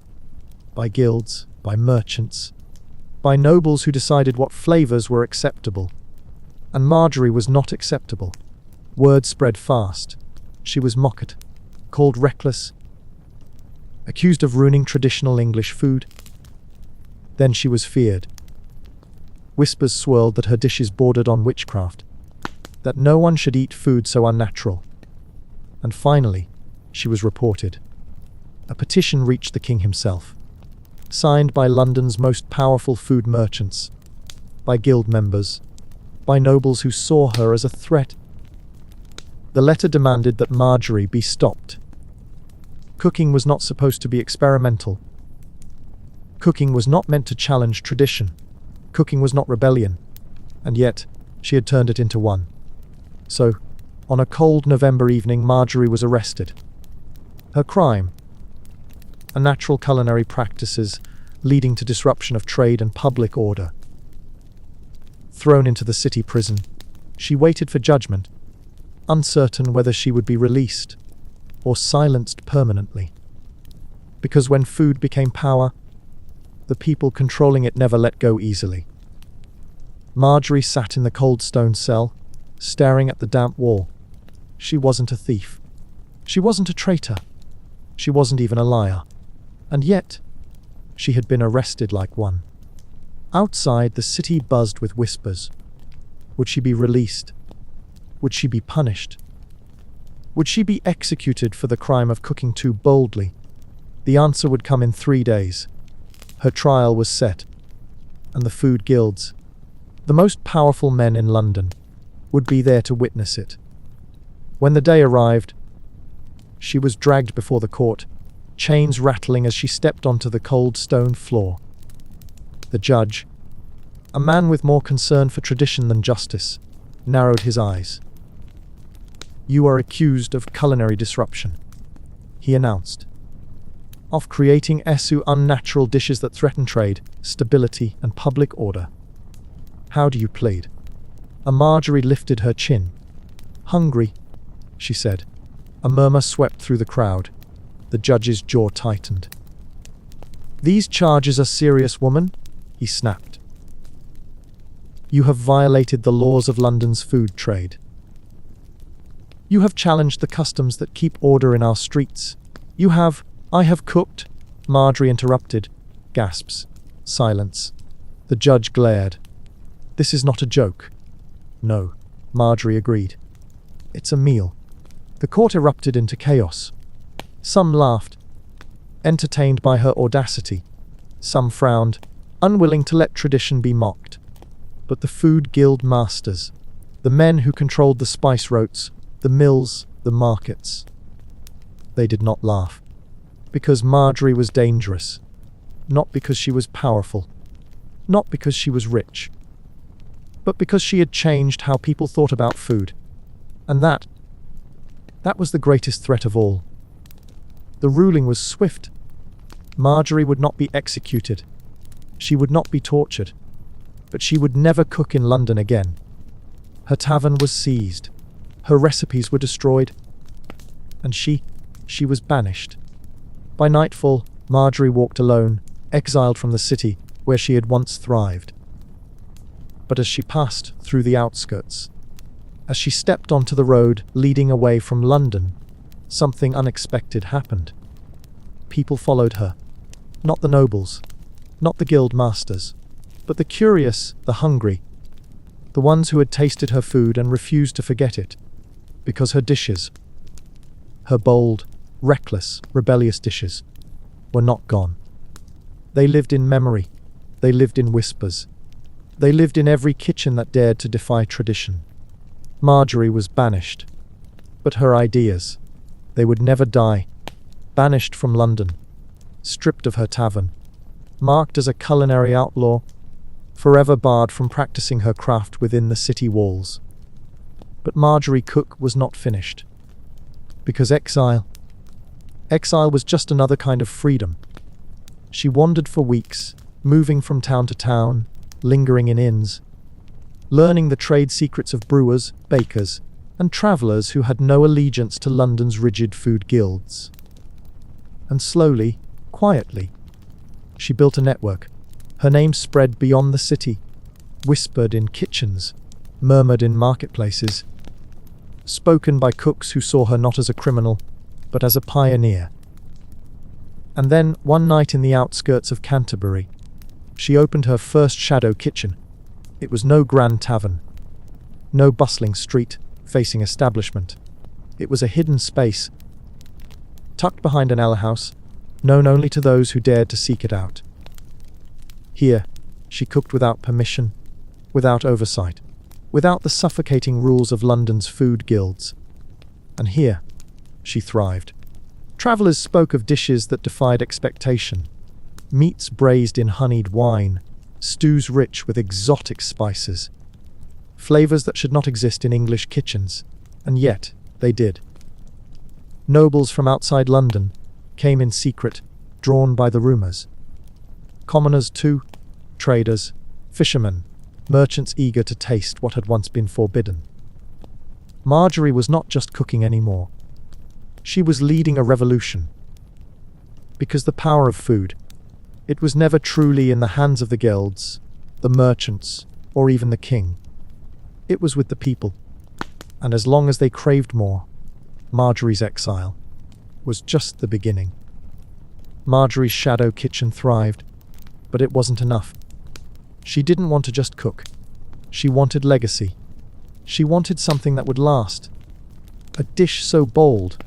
by guilds, by merchants, by nobles who decided what flavors were acceptable. And Marjorie was not acceptable. Word spread fast. She was mocked, called reckless, accused of ruining traditional English food. Then she was feared. Whispers swirled that her dishes bordered on witchcraft, that no one should eat food so unnatural. And finally, she was reported. A petition reached the king himself, signed by London's most powerful food merchants, by guild members, by nobles who saw her as a threat. The letter demanded that Marjorie be stopped. Cooking was not supposed to be experimental. Cooking was not meant to challenge tradition. Cooking was not rebellion. And yet, she had turned it into one. So, on a cold November evening, Marjorie was arrested. Her crime: unnatural culinary practices leading to disruption of trade and public order. Thrown into the city prison, she waited for judgment, uncertain whether she would be released or silenced permanently. Because when food became power, the people controlling it never let go easily. Marjorie sat in the cold stone cell, staring at the damp wall. She wasn't a thief. She wasn't a traitor. She wasn't even a liar. And yet, she had been arrested like one. Outside, the city buzzed with whispers. Would she be released? Would she be punished? Would she be executed for the crime of cooking too boldly? The answer would come in 3 days. Her trial was set. and the food guilds, the most powerful men in London, would be there to witness it. When the day arrived, she was dragged before the court, chains rattling as she stepped onto the cold stone floor. The judge, a man with more concern for tradition than justice, narrowed his eyes. "You are accused of culinary disruption," he announced, "of creating unnatural dishes that threaten trade, stability, and public order. How do you plead?" Marjorie lifted her chin. "Hungry," she said. A murmur swept through the crowd. The judge's jaw tightened. "These charges are serious, woman," he snapped. "You have violated the laws of London's food trade. You have challenged the customs that keep order in our streets. I have cooked," Marjorie interrupted. Gasps. Silence. The judge glared. "This is not a joke." "No," Marjorie agreed. "It's a meal." The court erupted into chaos. Some laughed, entertained by her audacity. Some frowned, unwilling to let tradition be mocked. But the food guild masters, the men who controlled the spice routes, the mills, the markets, they did not laugh. Because Marjorie was dangerous. Not because she was powerful. Not because she was rich. But because she had changed how people thought about food. And that was the greatest threat of all. The ruling was swift. Marjorie would not be executed. She would not be tortured. But she would never cook in London again. Her tavern was seized. Her recipes were destroyed. And she was banished. By nightfall, Marjorie walked alone, exiled from the city where she had once thrived. But as she passed through the outskirts, as she stepped onto the road leading away from London, something unexpected happened. People followed her. Not the nobles, not the guild masters, but the curious, the hungry, the ones who had tasted her food and refused to forget it, because her dishes, her bold, reckless, rebellious dishes, were not gone. They lived in memory. They lived in whispers. They lived in every kitchen that dared to defy tradition. Marjorie was banished. But her ideas, they would never die. Banished from London. Stripped of her tavern. Marked as a culinary outlaw. Forever barred from practicing her craft within the city walls. But Marjorie Cook was not finished. Because exile was just another kind of freedom. She wandered for weeks, moving from town to town, lingering in inns, learning the trade secrets of brewers, bakers, and travellers who had no allegiance to London's rigid food guilds. And slowly, quietly, she built a network. Her name spread beyond the city, whispered in kitchens, murmured in marketplaces, spoken by cooks who saw her not as a criminal, but as a pioneer. And then, one night in the outskirts of Canterbury, she opened her first shadow kitchen. It was no grand tavern, no bustling street-facing establishment. It was a hidden space, tucked behind an alehouse, known only to those who dared to seek it out. Here, she cooked without permission, without oversight, without the suffocating rules of London's food guilds. And here, she thrived. Travellers spoke of dishes that defied expectation. Meats braised in honeyed wine, stews rich with exotic spices. Flavours that should not exist in English kitchens, and yet they did. Nobles from outside London came in secret, drawn by the rumours. Commoners too, traders, fishermen, merchants eager to taste what had once been forbidden. Marjorie was not just cooking anymore. She was leading a revolution. Because the power of food, it was never truly in the hands of the guilds, the merchants, or even the king. It was with the people. And as long as they craved more, Marjorie's exile was just the beginning. Marjorie's shadow kitchen thrived, but it wasn't enough. She didn't want to just cook. She wanted legacy. She wanted something that would last. A dish so bold,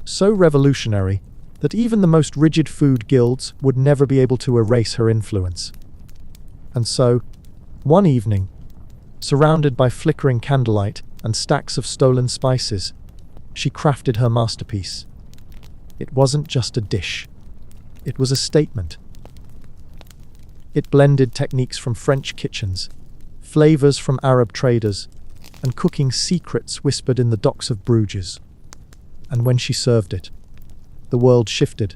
so revolutionary, that even the most rigid food guilds would never be able to erase her influence. And so, one evening, surrounded by flickering candlelight and stacks of stolen spices, she crafted her masterpiece. It wasn't just a dish. It was a statement. It blended techniques from French kitchens, flavors from Arab traders, and cooking secrets whispered in the docks of Bruges. And when she served it, the world shifted.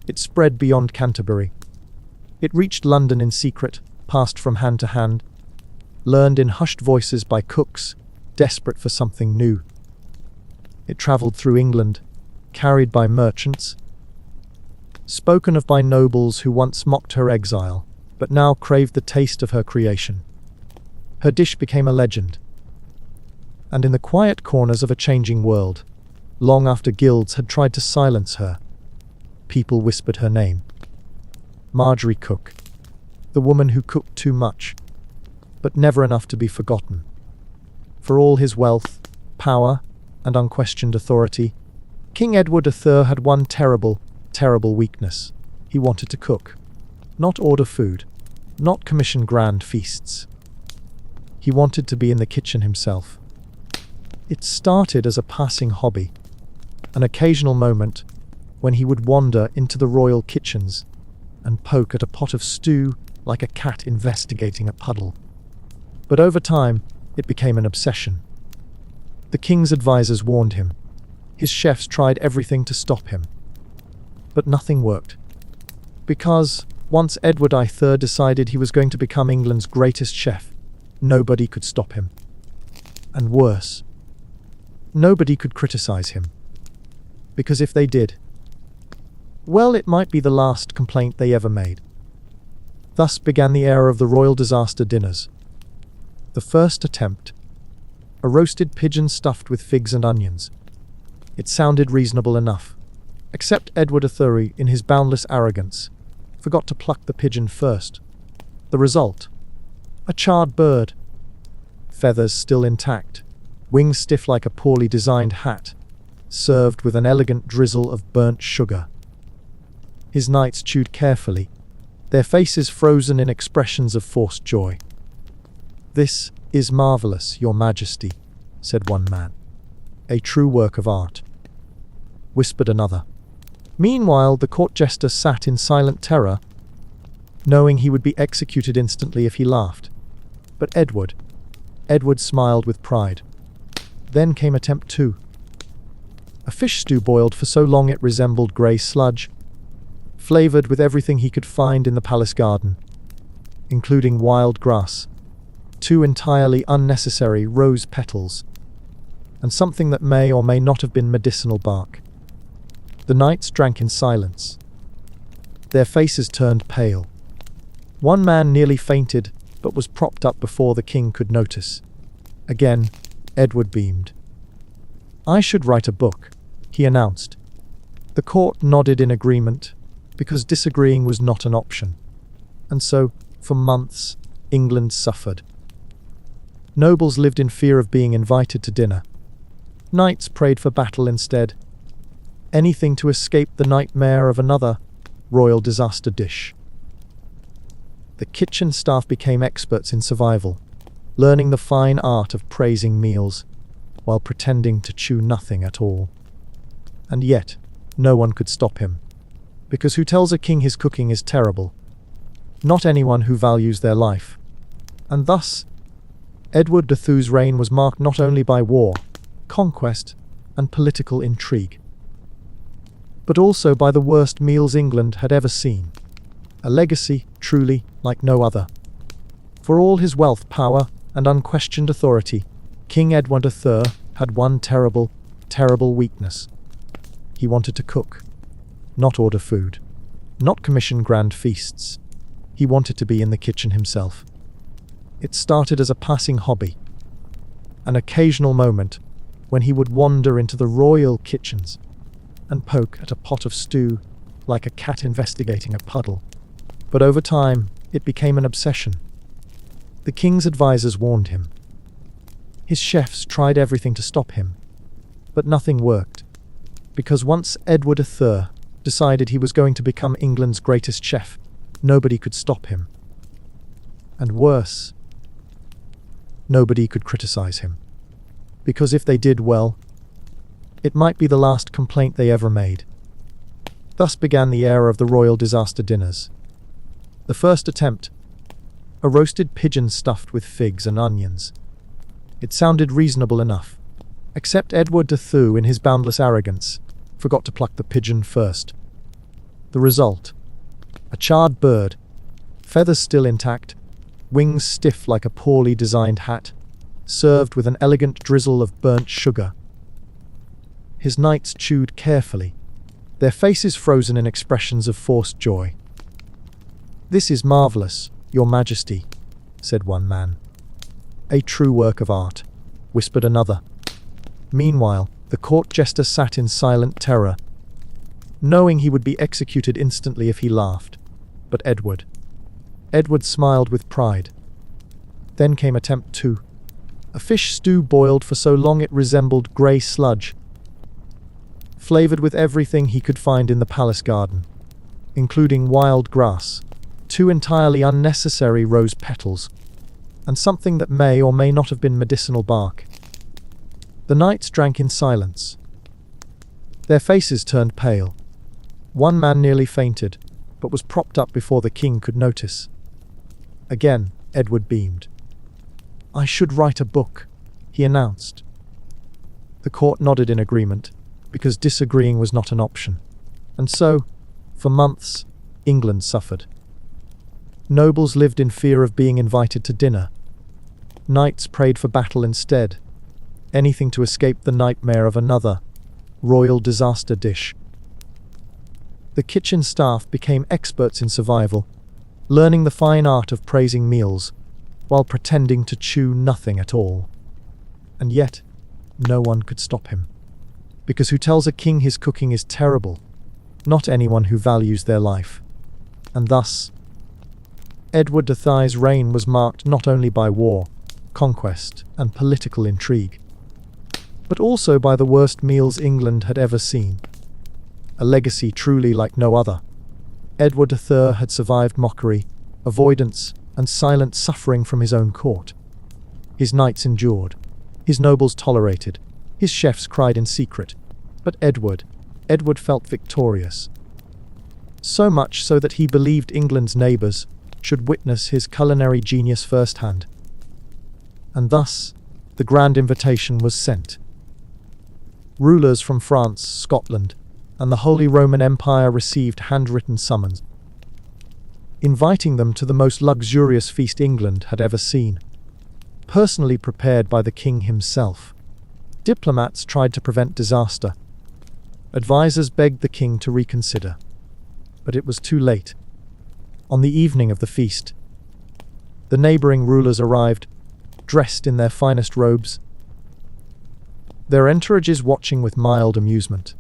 It spread beyond Canterbury. It reached London in secret, passed from hand to hand, learned in hushed voices by cooks, desperate for something new. It travelled through England, carried by merchants, spoken of by nobles who once mocked her exile, but now craved the taste of her creation. Her dish became a legend. And in the quiet corners of a changing world, long after guilds had tried to silence her, people whispered her name. Marjorie Cook, the woman who cooked too much, but never enough to be forgotten. For all his wealth, power, and unquestioned authority, King Edward III had one terrible, terrible weakness. He wanted to cook, not order food, not commission grand feasts. He wanted to be in the kitchen himself. It started as a passing hobby, an occasional moment when he would wander into the royal kitchens and poke at a pot of stew like a cat investigating a puddle. But over time, it became an obsession. The king's advisors warned him. His chefs tried everything to stop him. But nothing worked. Because once Edward III decided he was going to become England's greatest chef, nobody could stop him. And worse, nobody could criticize him. Because if they did, well, it might be the last complaint they ever made. Thus began the era of the royal disaster dinners. The first attempt, a roasted pigeon stuffed with figs and onions. It sounded reasonable enough, except Edward III, in his boundless arrogance, forgot to pluck the pigeon first. The result? A charred bird. Feathers still intact, wings stiff like a poorly designed hat, served with an elegant drizzle of burnt sugar. His knights chewed carefully, their faces frozen in expressions of forced joy. "This is marvelous, Your Majesty," said one man. "A true work of art," whispered another. Meanwhile, the court jester sat in silent terror, knowing he would be executed instantly if he laughed. But Edward smiled with pride. Then came attempt 2. A fish stew boiled for so long it resembled grey sludge, flavoured with everything he could find in the palace garden, including wild grass, 2 entirely unnecessary rose petals, and something that may or may not have been medicinal bark. The knights drank in silence. Their faces turned pale. One man nearly fainted, but was propped up before the king could notice. Again, Edward beamed. "I should write a book," he announced. The court nodded in agreement, because disagreeing was not an option. And so, for months, England suffered. Nobles lived in fear of being invited to dinner. Knights prayed for battle instead. Anything to escape the nightmare of another royal disaster dish. The kitchen staff became experts in survival, learning the fine art of praising meals while pretending to chew nothing at all. And yet, no one could stop him. Because who tells a king his cooking is terrible? Not anyone who values their life. And thus, Edward III's reign was marked not only by war, conquest, and political intrigue, but also by the worst meals England had ever seen. A legacy, truly, like no other. For all his wealth, power, and unquestioned authority, King Edward III had one terrible, terrible weakness. He wanted to cook, not order food, not commission grand feasts. He wanted to be in the kitchen himself. It started as a passing hobby, an occasional moment when he would wander into the royal kitchens and poke at a pot of stew like a cat investigating a puddle. But over time, it became an obsession. The king's advisors warned him. His chefs tried everything to stop him, but nothing worked, because once Edward III decided he was going to become England's greatest chef, nobody could stop him. And worse, nobody could criticize him. Because if they did, well, it might be the last complaint they ever made. Thus began the era of the royal disaster dinners. The first attempt, a roasted pigeon stuffed with figs and onions. It sounded reasonable enough, except Edward de Thou, in his boundless arrogance, forgot to pluck the pigeon first. The result, a charred bird, feathers still intact, wings stiff like a poorly designed hat, served with an elegant drizzle of burnt sugar. His knights chewed carefully, their faces frozen in expressions of forced joy. "This is marvelous, Your Majesty," said one man. "A true work of art," whispered another. Meanwhile, the court jester sat in silent terror, knowing he would be executed instantly if he laughed. But Edward smiled with pride. Then came attempt 2. A fish stew boiled for so long it resembled grey sludge, flavoured with everything he could find in the palace garden, including wild grass, 2 entirely unnecessary rose petals, and something that may or may not have been medicinal bark. The knights drank in silence. Their faces turned pale. One man nearly fainted, but was propped up before the king could notice. Again, Edward beamed. "I should write a book," he announced. The court nodded in agreement, because disagreeing was not an option. And so, for months, England suffered. Nobles lived in fear of being invited to dinner. Knights prayed for battle instead, anything to escape the nightmare of another royal disaster dish. The kitchen staff became experts in survival, learning the fine art of praising meals while pretending to chew nothing at all. And yet, no one could stop him. Because who tells a king his cooking is terrible? Not anyone who values their life. And thus, Edward de Thou's reign was marked not only by war, conquest, and political intrigue, but also by the worst meals England had ever seen. A legacy truly like no other. Edward de Thou had survived mockery, avoidance, and silent suffering from his own court. His knights endured, his nobles tolerated, his chefs cried in secret. But Edward felt victorious. So much so that he believed England's neighbours should witness his culinary genius firsthand. And thus, the grand invitation was sent. Rulers from France, Scotland, and the Holy Roman Empire received handwritten summons, inviting them to the most luxurious feast England had ever seen, personally prepared by the king himself. Diplomats tried to prevent disaster. Advisors begged the king to reconsider. But it was too late. On the evening of the feast, the neighbouring rulers arrived, dressed in their finest robes, their entourages watching with mild amusement.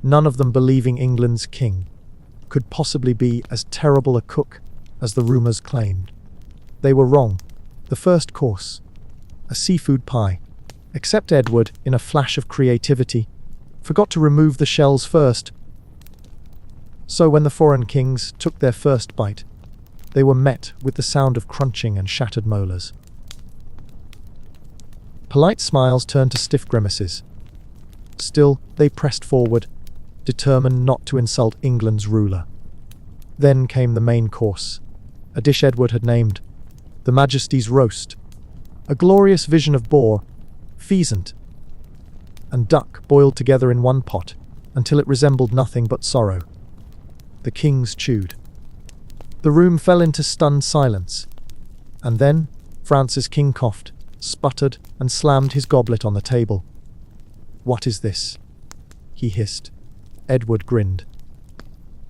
None of them believing England's king could possibly be as terrible a cook as the rumours claimed. They were wrong. The first course, a seafood pie, except Edward, in a flash of creativity, forgot to remove the shells first. So when the foreign kings took their first bite, they were met with the sound of crunching and shattered molars. Polite smiles turned to stiff grimaces. Still, they pressed forward, determined not to insult England's ruler. Then came the main course, a dish Edward had named the Majesty's Roast, a glorious vision of boar, pheasant, and duck boiled together in one pot until it resembled nothing but sorrow. The kings chewed. The room fell into stunned silence, and then France's king coughed, sputtered, and slammed his goblet on the table. "What is this?" he hissed. Edward grinned.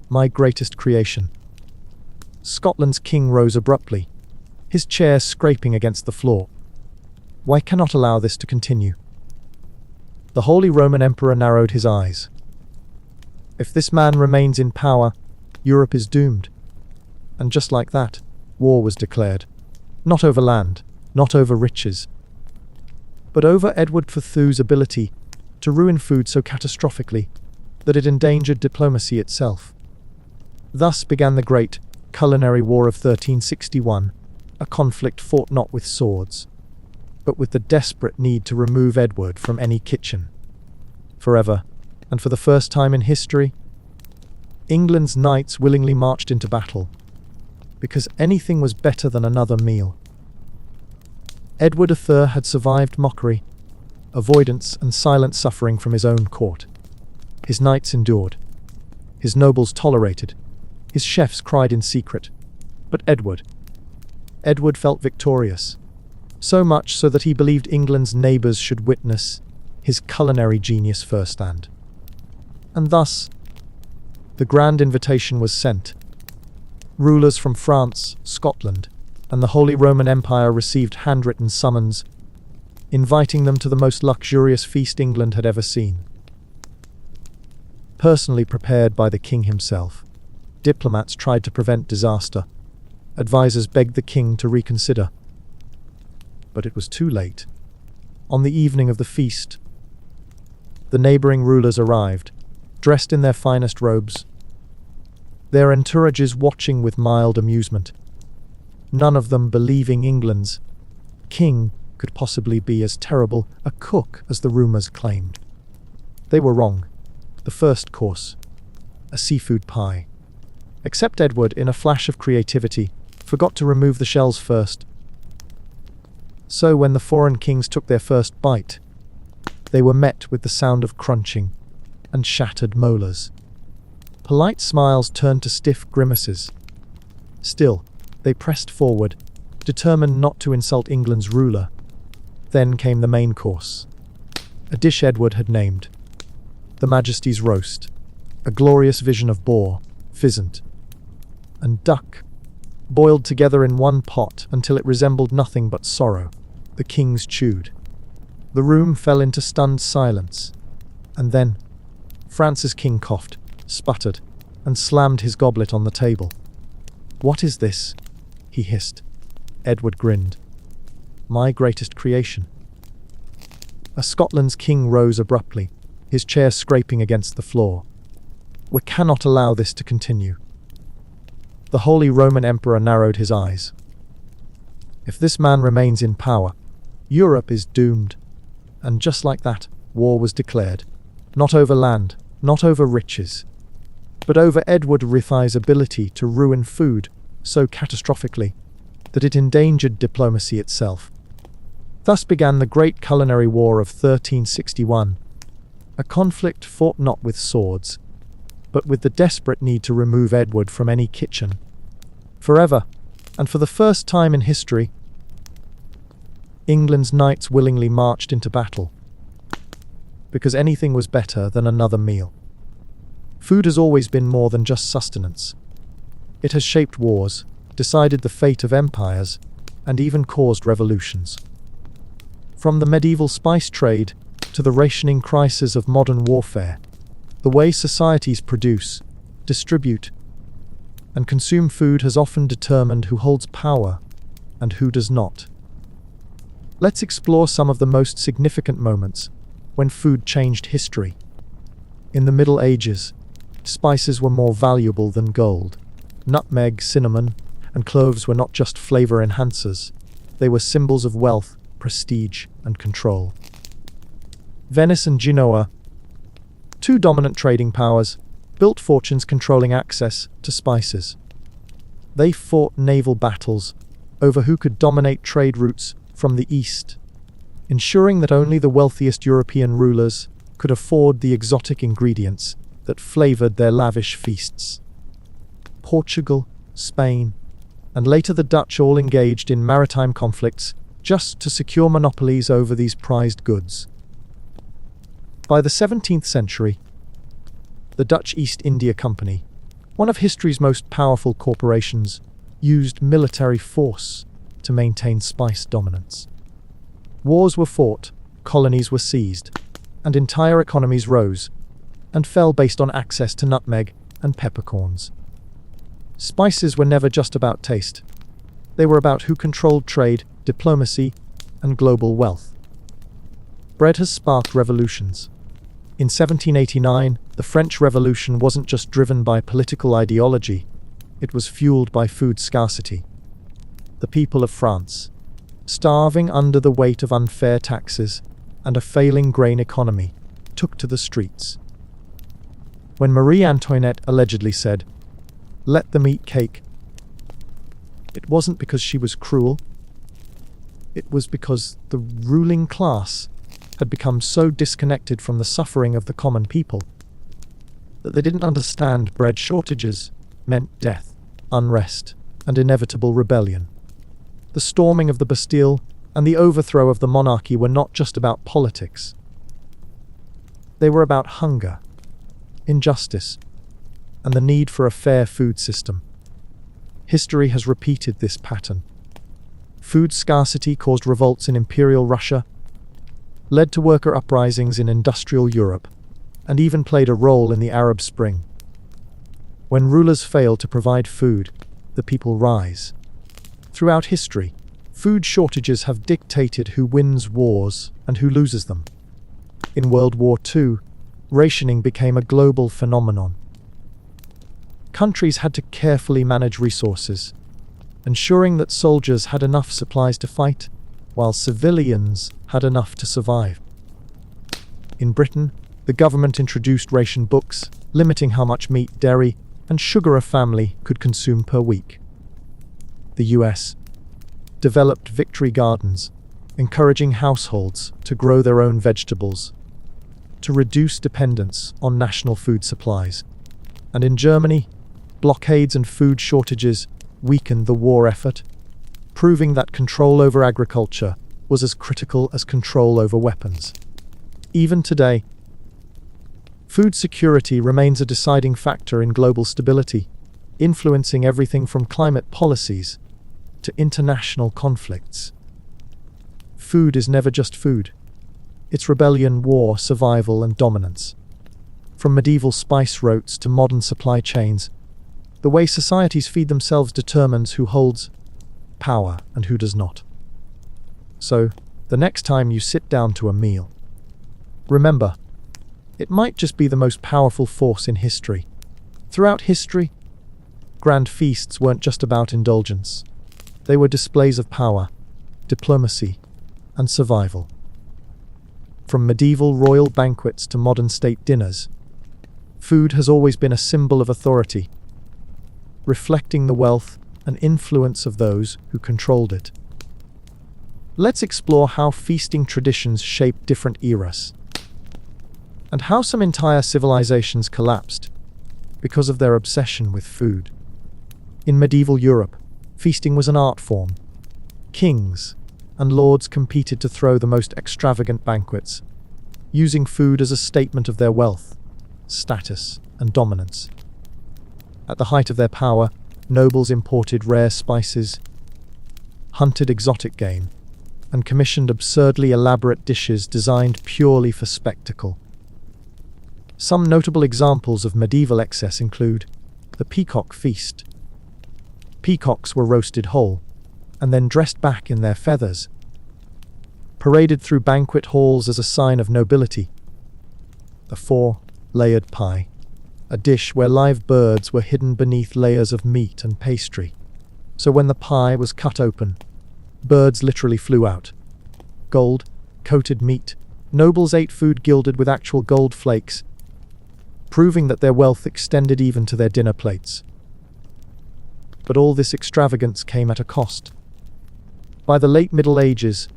"My greatest creation." Scotland's king rose abruptly, his chair scraping against the floor. "Why cannot allow this to continue?" The Holy Roman Emperor narrowed his eyes. "If this man remains in power, Europe is doomed." And just like that, war was declared. Not over land, not over riches, but over Edward de Thou's ability to ruin food so catastrophically that it endangered diplomacy itself. Thus began the great culinary war of 1361, a conflict fought not with swords, but with the desperate need to remove Edward from any kitchen. Forever, and for the first time in history, England's knights willingly marched into battle, because anything was better than another meal. Edward III had survived mockery, avoidance, and silent suffering from his own court. His knights endured. His nobles tolerated. His chefs cried in secret. But Edward felt victorious, so much so that he believed England's neighbours should witness his culinary genius firsthand. And thus, the grand invitation was sent. Rulers from France, Scotland, and the Holy Roman Empire received handwritten summons, inviting them to the most luxurious feast England had ever seen. Personally prepared by the king himself, diplomats tried to prevent disaster. Advisors begged the king to reconsider. But it was too late. On the evening of the feast, the neighbouring rulers arrived, dressed in their finest robes, their entourages watching with mild amusement, none of them believing England's king could possibly be as terrible a cook as the rumours claimed. They were wrong. The first course, a seafood pie. Except Edward, in a flash of creativity, forgot to remove the shells first. So when the foreign kings took their first bite, they were met with the sound of crunching and shattered molars. Polite smiles turned to stiff grimaces. Still, they pressed forward, determined not to insult England's ruler. Then came the main course, a dish Edward had named the Majesty's roast, a glorious vision of boar, pheasant, and duck, boiled together in one pot until it resembled nothing but sorrow. The kings chewed. The room fell into stunned silence, and then France's king coughed, sputtered, and slammed his goblet on the table. "What is this?" he hissed. Edward grinned. "My greatest creation." A Scotland's king rose abruptly, his chair scraping against the floor. "We cannot allow this to continue." The Holy Roman Emperor narrowed his eyes. "If this man remains in power, Europe is doomed." And just like that, war was declared. Not over land, not over riches, but over Edward III's ability to ruin food so catastrophically that it endangered diplomacy itself. Thus began the Great Culinary War of 1361, a conflict fought not with swords, but with the desperate need to remove Edward from any kitchen. Forever, and for the first time in history, England's knights willingly marched into battle, because anything was better than another meal. Food has always been more than just sustenance. It has shaped wars, decided the fate of empires, and even caused revolutions. From the medieval spice trade to the rationing crisis of modern warfare, the way societies produce, distribute, and consume food has often determined who holds power and who does not. Let's explore some of the most significant moments when food changed history. In the Middle Ages, spices were more valuable than gold. Nutmeg, cinnamon, and cloves were not just flavor enhancers. They were symbols of wealth, prestige, and control. Venice and Genoa, two dominant trading powers, built fortunes controlling access to spices. They fought naval battles over who could dominate trade routes from the east, ensuring that only the wealthiest European rulers could afford the exotic ingredients that flavored their lavish feasts. Portugal, Spain, and later the Dutch all engaged in maritime conflicts just to secure monopolies over these prized goods. By the 17th century, the Dutch East India Company, one of history's most powerful corporations, used military force to maintain spice dominance. Wars were fought, colonies were seized, and entire economies rose and fell based on access to nutmeg and peppercorns. Spices were never just about taste. They were about who controlled trade, diplomacy, and global wealth. Bread has sparked revolutions. In 1789, the French Revolution wasn't just driven by political ideology, it was fueled by food scarcity. the people of France, starving under the weight of unfair taxes and a failing grain economy, took to the streets. When Marie Antoinette allegedly said, "Let them eat cake," it wasn't because she was cruel. It was because the ruling class had become so disconnected from the suffering of the common people that they didn't understand bread shortages meant death, unrest, and inevitable rebellion. The storming of the Bastille and the overthrow of the monarchy were not just about politics. They were about hunger, injustice, and the need for a fair food system. History has repeated this pattern. Food scarcity caused revolts in Imperial Russia, led to worker uprisings in industrial Europe, and even played a role in the Arab Spring. When rulers fail to provide food, the people rise. Throughout history, food shortages have dictated who wins wars and who loses them. In World War II, rationing became a global phenomenon. Countries had to carefully manage resources, ensuring that soldiers had enough supplies to fight, while civilians had enough to survive. In Britain, the government introduced ration books, limiting how much meat, dairy, and sugar a family could consume per week. The US developed victory gardens, encouraging households to grow their own vegetables, to reduce dependence on national food supplies. And in Germany, blockades and food shortages weakened the war effort, proving that control over agriculture was as critical as control over weapons. Even today, food security remains a deciding factor in global stability, influencing everything from climate policies to international conflicts. Food is never just food. It's rebellion, war, survival, and dominance. From medieval spice routes to modern supply chains, the way societies feed themselves determines who holds power and who does not. So, the next time you sit down to a meal, remember, it might just be the most powerful force in history. Throughout history, grand feasts weren't just about indulgence. They were displays of power, diplomacy, and survival. From medieval royal banquets to modern state dinners, food has always been a symbol of authority, reflecting the wealth and influence of those who controlled it. Let's explore how feasting traditions shaped different eras, and how some entire civilizations collapsed because of their obsession with food. In medieval Europe, feasting was an art form. Kings and lords competed to throw the most extravagant banquets, using food as a statement of their wealth, status, and dominance. At the height of their power, nobles imported rare spices, hunted exotic game, and commissioned absurdly elaborate dishes designed purely for spectacle. Some notable examples of medieval excess include the peacock feast. Peacocks were roasted whole, and then dressed back in their feathers, paraded through banquet halls as a sign of nobility. The four-layered pie, a dish where live birds were hidden beneath layers of meat and pastry. So when the pie was cut open, birds literally flew out. Gold-coated meat. Nobles ate food gilded with actual gold flakes, proving that their wealth extended even to their dinner plates. But all this extravagance came at a cost. By the late Middle Ages,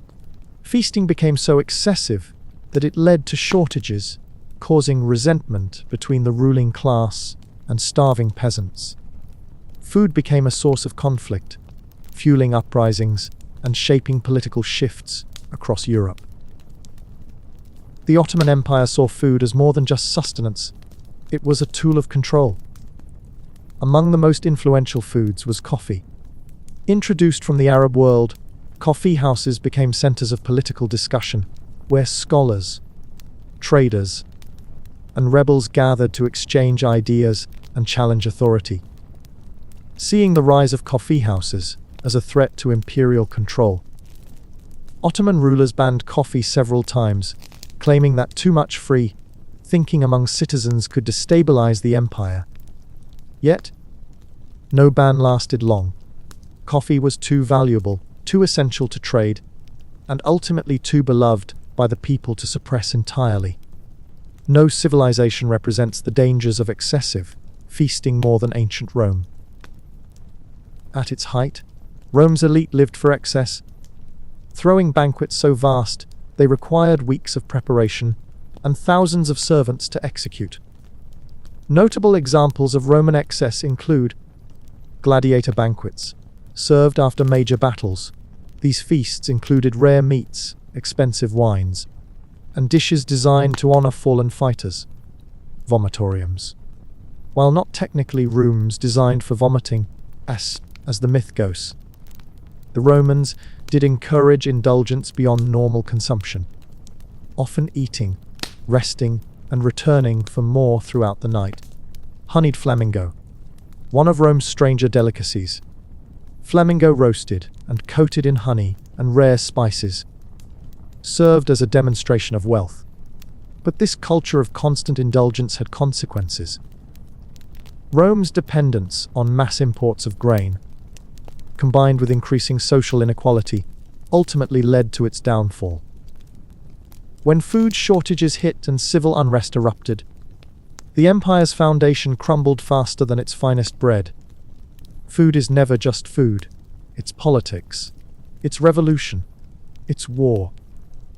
feasting became so excessive that it led to shortages, causing resentment between the ruling class and starving peasants. Food became a source of conflict, fueling uprisings and shaping political shifts across Europe. The Ottoman Empire saw food as more than just sustenance. It was a tool of control. Among the most influential foods was coffee. Introduced from the Arab world, coffee houses became centers of political discussion, where scholars, traders, and rebels gathered to exchange ideas and challenge authority. Seeing the rise of coffee houses as a threat to imperial control, Ottoman rulers banned coffee several times, claiming that too much free thinking among citizens could destabilize the empire. Yet, no ban lasted long. Coffee was too valuable, too essential to trade, and ultimately too beloved by the people to suppress entirely. No civilization represents the dangers of excessive feasting more than ancient Rome. At its height, Rome's elite lived for excess, throwing banquets so vast they required weeks of preparation and thousands of servants to execute. Notable examples of Roman excess include gladiator banquets, served after major battles. These feasts included rare meats, expensive wines, and dishes designed to honor fallen fighters. Vomitoriums. While not technically rooms designed for vomiting, as the myth goes, the Romans did encourage indulgence beyond normal consumption, often eating, resting, and returning for more throughout the night. Honeyed flamingo, one of Rome's stranger delicacies. Flamingo roasted and coated in honey and rare spices, served as a demonstration of wealth. But this culture of constant indulgence had consequences. Rome's dependence on mass imports of grain, combined with increasing social inequality, ultimately led to its downfall. When food shortages hit and civil unrest erupted, the empire's foundation crumbled faster than its finest bread. Food is never just food. It's politics. It's revolution. It's war.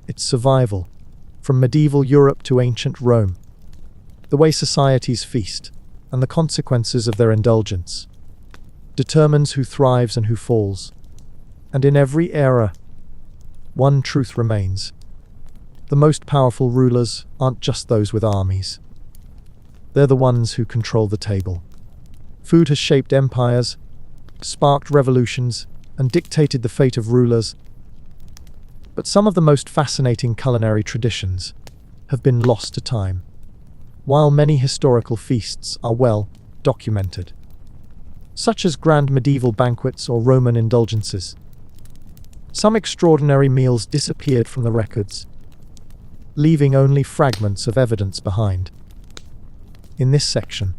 It's survival. From medieval Europe to ancient Rome. The way societies feast, and the consequences of their indulgence, determines who thrives and who falls. And in every era, one truth remains. The most powerful rulers aren't just those with armies. They're the ones who control the table. Food has shaped empires, sparked revolutions, and dictated the fate of rulers. But some of the most fascinating culinary traditions have been lost to time, while many historical feasts are well documented, such as grand medieval banquets or Roman indulgences. Some extraordinary meals disappeared from the records, leaving only fragments of evidence behind. In this section,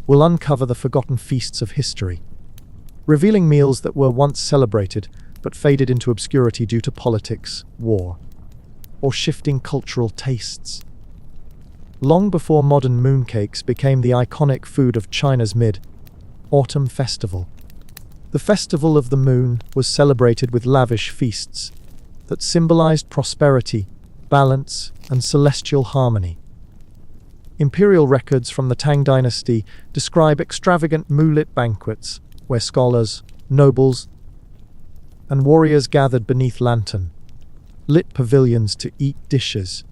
we'll uncover the forgotten feasts of history, revealing meals that were once celebrated but faded into obscurity due to politics, war, or shifting cultural tastes. Long before modern mooncakes became the iconic food of China's Mid-Autumn Festival, the Festival of the Moon was celebrated with lavish feasts that symbolized prosperity, balance, and celestial harmony. Imperial records from the Tang dynasty describe extravagant moonlit banquets where scholars, nobles, and warriors gathered beneath lantern-lit pavilions to eat dishes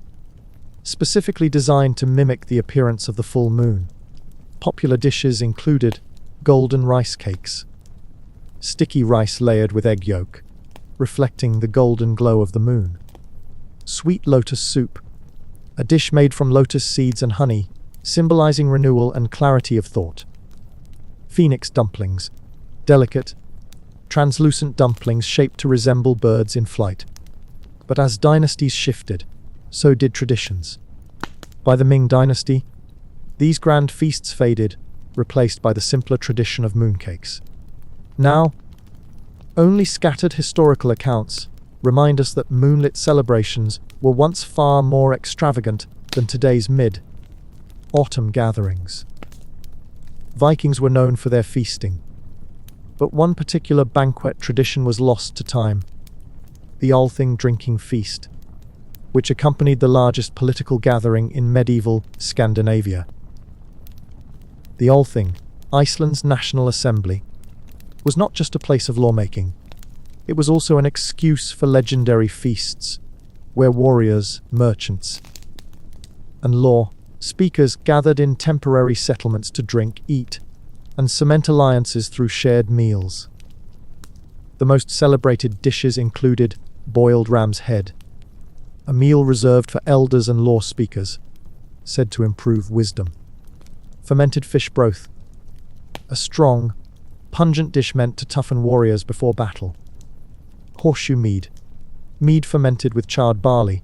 specifically designed to mimic the appearance of the full moon. Popular dishes included golden rice cakes, sticky rice layered with egg yolk, reflecting the golden glow of the moon; sweet lotus soup, a dish made from lotus seeds and honey, symbolizing renewal and clarity of thought; phoenix dumplings, delicate, translucent dumplings shaped to resemble birds in flight. But as dynasties shifted, so did traditions. By the Ming dynasty, these grand feasts faded, replaced by the simpler tradition of mooncakes. Now, only scattered historical accounts remind us that moonlit celebrations were once far more extravagant than today's mid-autumn gatherings. Vikings were known for their feasting, but one particular banquet tradition was lost to time: the Althing drinking feast, which accompanied the largest political gathering in medieval Scandinavia. The Althing, Iceland's national assembly, was not just a place of lawmaking. It was also an excuse for legendary feasts, where warriors, merchants, and law speakers gathered in temporary settlements to drink, eat, and cement alliances through shared meals. The most celebrated dishes included boiled ram's head, a meal reserved for elders and law speakers, said to improve wisdom; fermented fish broth, a strong, pungent dish meant to toughen warriors before battle; horseshoe mead, mead fermented with charred barley,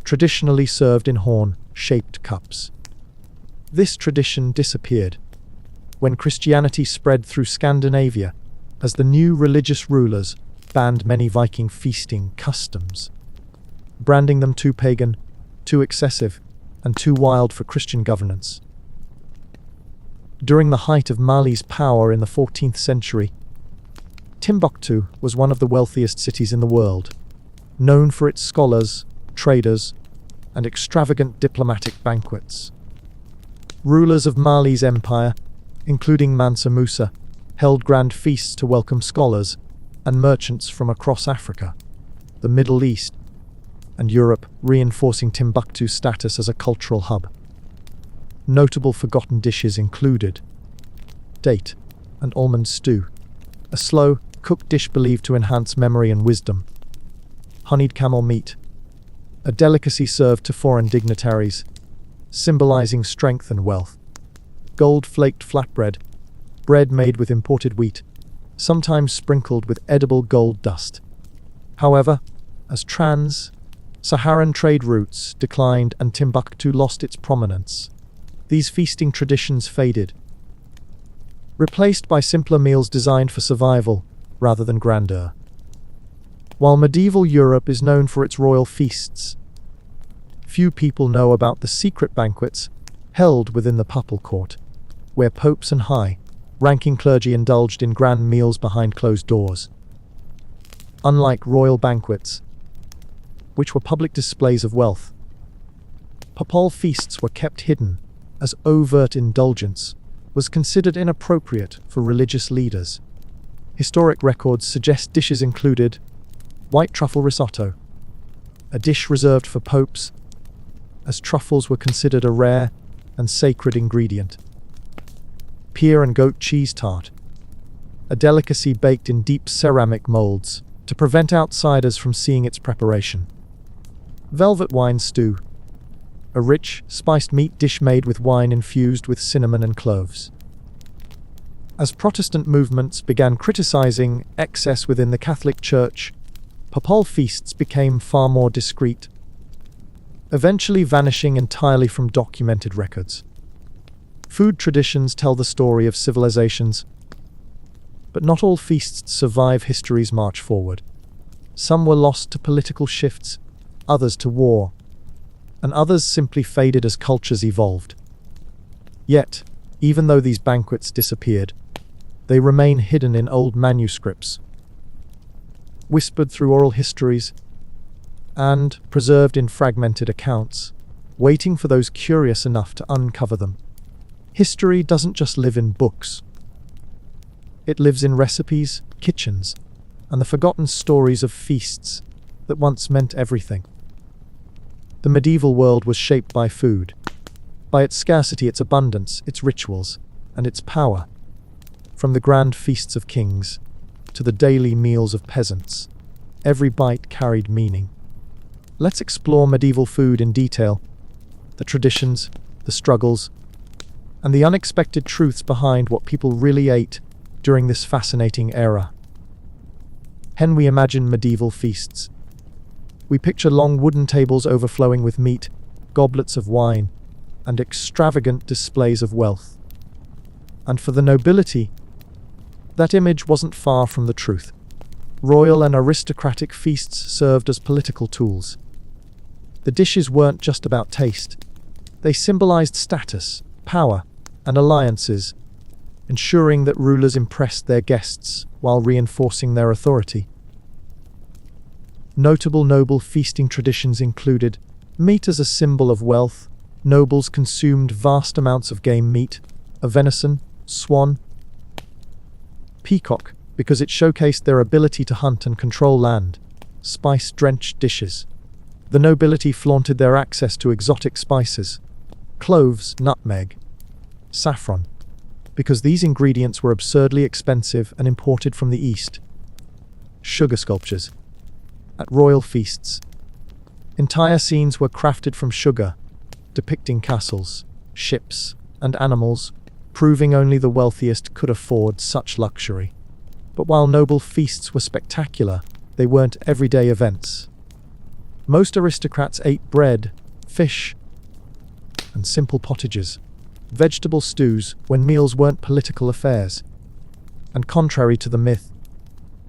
traditionally served in horn-shaped cups. This tradition disappeared when Christianity spread through Scandinavia, as the new religious rulers banned many Viking feasting customs, branding them too pagan, too excessive, and too wild for Christian governance. During the height of Mali's power in the 14th century, Timbuktu was one of the wealthiest cities in the world, known for its scholars, traders, and extravagant diplomatic banquets. Rulers of Mali's empire, including Mansa Musa, held grand feasts to welcome scholars and merchants from across Africa, the Middle East, and Europe, reinforcing Timbuktu's status as a cultural hub. Notable forgotten dishes included date and almond stew, a slow, cooked dish believed to enhance memory and wisdom; honeyed camel meat, a delicacy served to foreign dignitaries, symbolizing strength and wealth; gold-flaked flatbread, bread made with imported wheat, sometimes sprinkled with edible gold dust. However, as trans-Saharan trade routes declined and Timbuktu lost its prominence, these feasting traditions faded, replaced by simpler meals designed for survival rather than grandeur. While medieval Europe is known for its royal feasts, few people know about the secret banquets held within the papal court, where popes and high-ranking clergy indulged in grand meals behind closed doors. Unlike royal banquets, which were public displays of wealth, papal feasts were kept hidden, as overt indulgence was considered inappropriate for religious leaders. Historic records suggest dishes included white truffle risotto, a dish reserved for popes, as truffles were considered a rare and sacred ingredient; pear and goat cheese tart, a delicacy baked in deep ceramic molds to prevent outsiders from seeing its preparation; velvet wine stew, a rich, spiced meat dish made with wine infused with cinnamon and cloves. As Protestant movements began criticizing excess within the Catholic Church, papal feasts became far more discreet, eventually vanishing entirely from documented records. Food traditions tell the story of civilizations, but not all feasts survive history's march forward. Some were lost to political shifts, others to war, and others simply faded as cultures evolved. Yet, even though these banquets disappeared, they remain hidden in old manuscripts, whispered through oral histories, and preserved in fragmented accounts, waiting for those curious enough to uncover them. History doesn't just live in books. It lives in recipes, kitchens, and the forgotten stories of feasts that once meant everything. The medieval world was shaped by food, by its scarcity, its abundance, its rituals, and its power. From the grand feasts of kings to the daily meals of peasants, every bite carried meaning. Let's explore medieval food in detail, the traditions, the struggles, and the unexpected truths behind what people really ate during this fascinating era. When we imagine medieval feasts, we picture long wooden tables overflowing with meat, goblets of wine, and extravagant displays of wealth. And for the nobility, that image wasn't far from the truth. Royal and aristocratic feasts served as political tools. The dishes weren't just about taste. They symbolized status, power, and alliances, ensuring that rulers impressed their guests while reinforcing their authority. Notable noble feasting traditions included meat as a symbol of wealth. Nobles consumed vast amounts of game meat, of venison, swan, peacock, because it showcased their ability to hunt and control land; spice-drenched dishes. The nobility flaunted their access to exotic spices, cloves, nutmeg, saffron, because these ingredients were absurdly expensive and imported from the East. Sugar sculptures. At royal feasts, entire scenes were crafted from sugar, depicting castles, ships, and animals, proving only the wealthiest could afford such luxury. But while noble feasts were spectacular, they weren't everyday events. Most aristocrats ate bread, fish, and simple pottages, vegetable stews, when meals weren't political affairs. And contrary to the myth,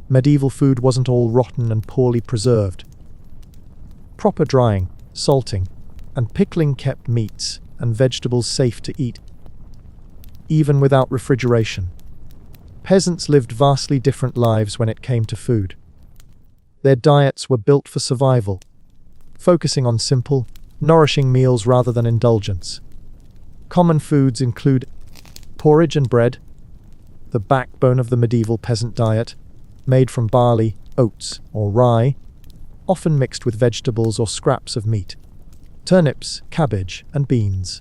medieval food wasn't all rotten and poorly preserved. Proper drying, salting, and pickling kept meats and vegetables safe to eat, even without refrigeration. Peasants lived vastly different lives when it came to food. Their diets were built for survival, focusing on simple, nourishing meals rather than indulgence. Common foods include porridge and bread, the backbone of the medieval peasant diet, made from barley, oats, or rye, often mixed with vegetables or scraps of meat. Turnips, cabbage, and beans.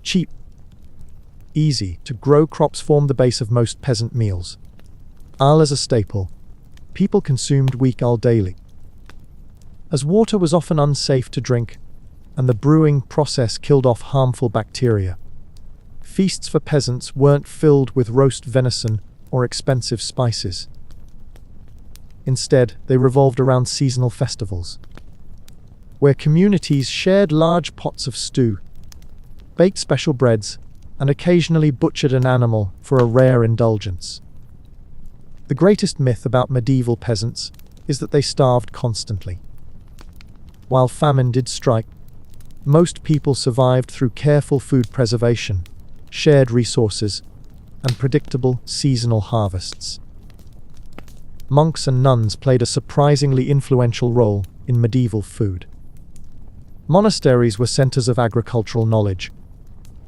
Cheap, easy to grow crops formed the base of most peasant meals. Ale as a staple. People consumed weak ale daily. As water was often unsafe to drink, and the brewing process killed off harmful bacteria. Feasts for peasants weren't filled with roast venison or expensive spices. Instead, they revolved around seasonal festivals, where communities shared large pots of stew, baked special breads, and occasionally butchered an animal for a rare indulgence. The greatest myth about medieval peasants is that they starved constantly. While famine did strike, most people survived through careful food preservation, shared resources, and predictable seasonal harvests. Monks and nuns played a surprisingly influential role in medieval food. Monasteries were centers of agricultural knowledge,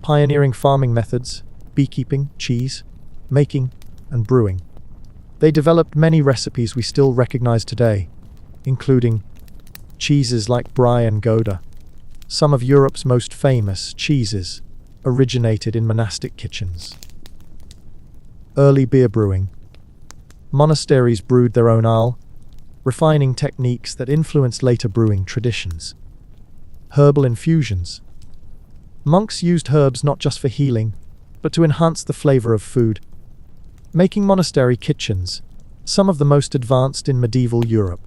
pioneering farming methods, beekeeping, cheese making, and brewing. They developed many recipes we still recognize today, including cheeses like Brie and Gouda. Some of Europe's most famous cheeses originated in monastic kitchens. Early beer brewing. Monasteries brewed their own ale, refining techniques that influenced later brewing traditions. Herbal infusions. Monks used herbs not just for healing, but to enhance the flavor of food, making monastery kitchens some of the most advanced in medieval Europe.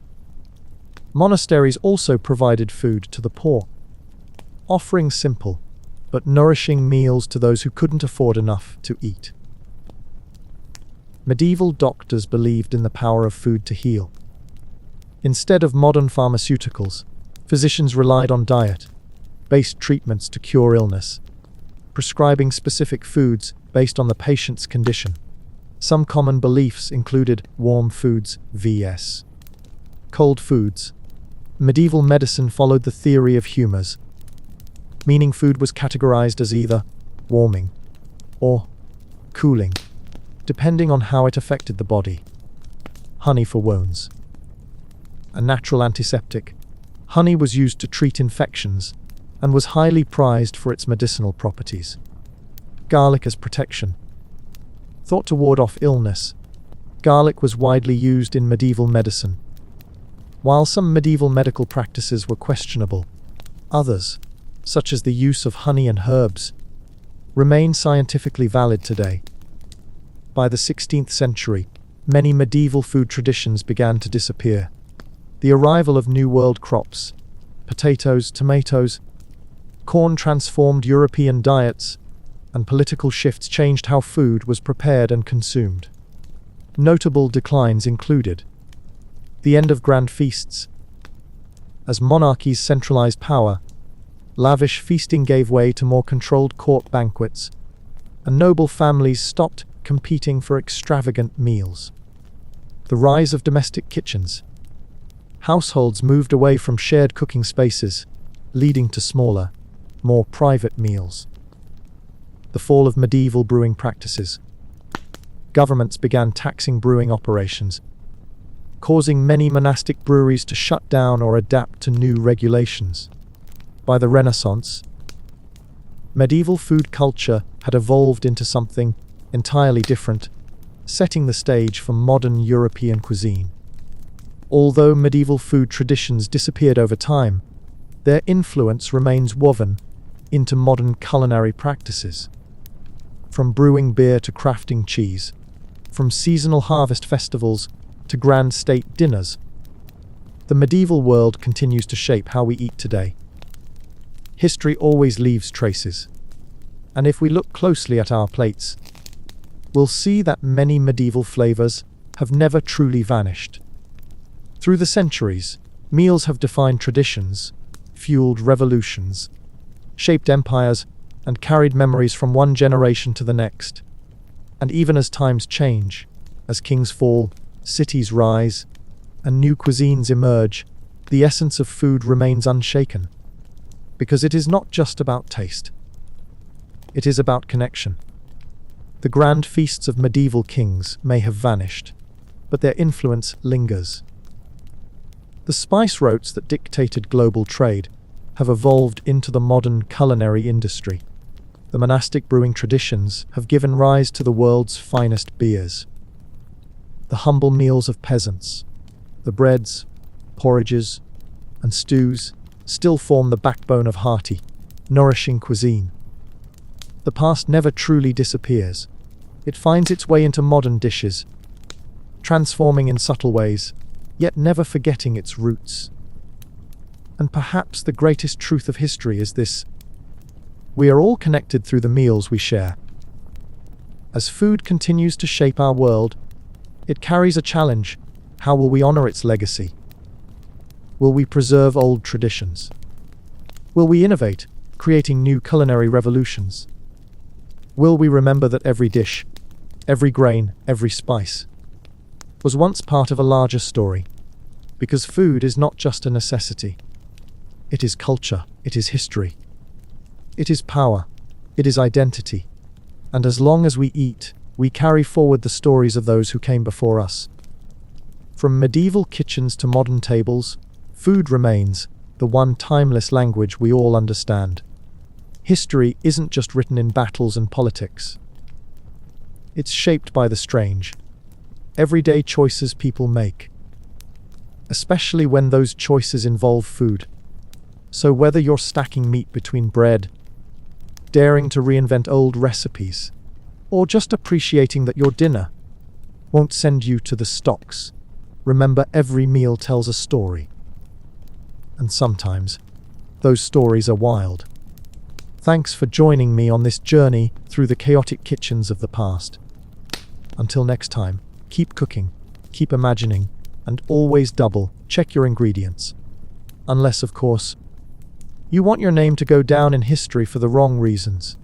Monasteries also provided food to the poor, offering simple but nourishing meals to those who couldn't afford enough to eat. Medieval doctors believed in the power of food to heal. Instead of modern pharmaceuticals, physicians relied on diet-based treatments to cure illness, prescribing specific foods based on the patient's condition. Some common beliefs included warm foods vs. cold foods. Medieval medicine followed the theory of humors, meaning food was categorized as either warming or cooling, depending on how it affected the body. Honey for wounds. A natural antiseptic, honey was used to treat infections and was highly prized for its medicinal properties. Garlic as protection. Thought to ward off illness, garlic was widely used in medieval medicine. While some medieval medical practices were questionable, others, such as the use of honey and herbs, remain scientifically valid today. By the 16th century, many medieval food traditions began to disappear. The arrival of New World crops, potatoes, tomatoes, corn transformed European diets, and political shifts changed how food was prepared and consumed. Notable declines included the end of grand feasts. As monarchies centralized power, lavish feasting gave way to more controlled court banquets, and noble families stopped competing for extravagant meals. The rise of domestic kitchens. Households moved away from shared cooking spaces, leading to smaller, more private meals. The fall of medieval brewing practices. Governments began taxing brewing operations, causing many monastic breweries to shut down or adapt to new regulations. By the Renaissance, medieval food culture had evolved into something entirely different, setting the stage for modern European cuisine. Although medieval food traditions disappeared over time, their influence remains woven into modern culinary practices. From brewing beer to crafting cheese, from seasonal harvest festivals to grand state dinners, the medieval world continues to shape how we eat today. History always leaves traces, and if we look closely at our plates, we'll see that many medieval flavors have never truly vanished. Through the centuries, meals have defined traditions, fueled revolutions, shaped empires, and carried memories from one generation to the next. And even as times change, as kings fall, cities rise, and new cuisines emerge, the essence of food remains unshaken. Because it is not just about taste. It is about connection. The grand feasts of medieval kings may have vanished, but their influence lingers. The spice routes that dictated global trade have evolved into the modern culinary industry. The monastic brewing traditions have given rise to the world's finest beers. The humble meals of peasants, the breads, porridges, and stews still form the backbone of hearty, nourishing cuisine. The past never truly disappears. It finds its way into modern dishes, transforming in subtle ways, yet never forgetting its roots. And perhaps the greatest truth of history is this: we are all connected through the meals we share. As food continues to shape our world, it carries a challenge. How will we honor its legacy? Will we preserve old traditions? Will we innovate, creating new culinary revolutions? Will we remember that every dish, every grain, every spice was once part of a larger story? Because food is not just a necessity. It is culture, it is history. It is power, it is identity. And as long as we eat, we carry forward the stories of those who came before us. From medieval kitchens to modern tables, food remains the one timeless language we all understand. History isn't just written in battles and politics. It's shaped by the strange, everyday choices people make, especially when those choices involve food. So whether you're stacking meat between bread, daring to reinvent old recipes, or just appreciating that your dinner won't send you to the stocks, remember every meal tells a story. And sometimes, those stories are wild. Thanks for joining me on this journey through the chaotic kitchens of the past. Until next time, keep cooking, keep imagining, and always double check your ingredients. Unless, of course, you want your name to go down in history for the wrong reasons.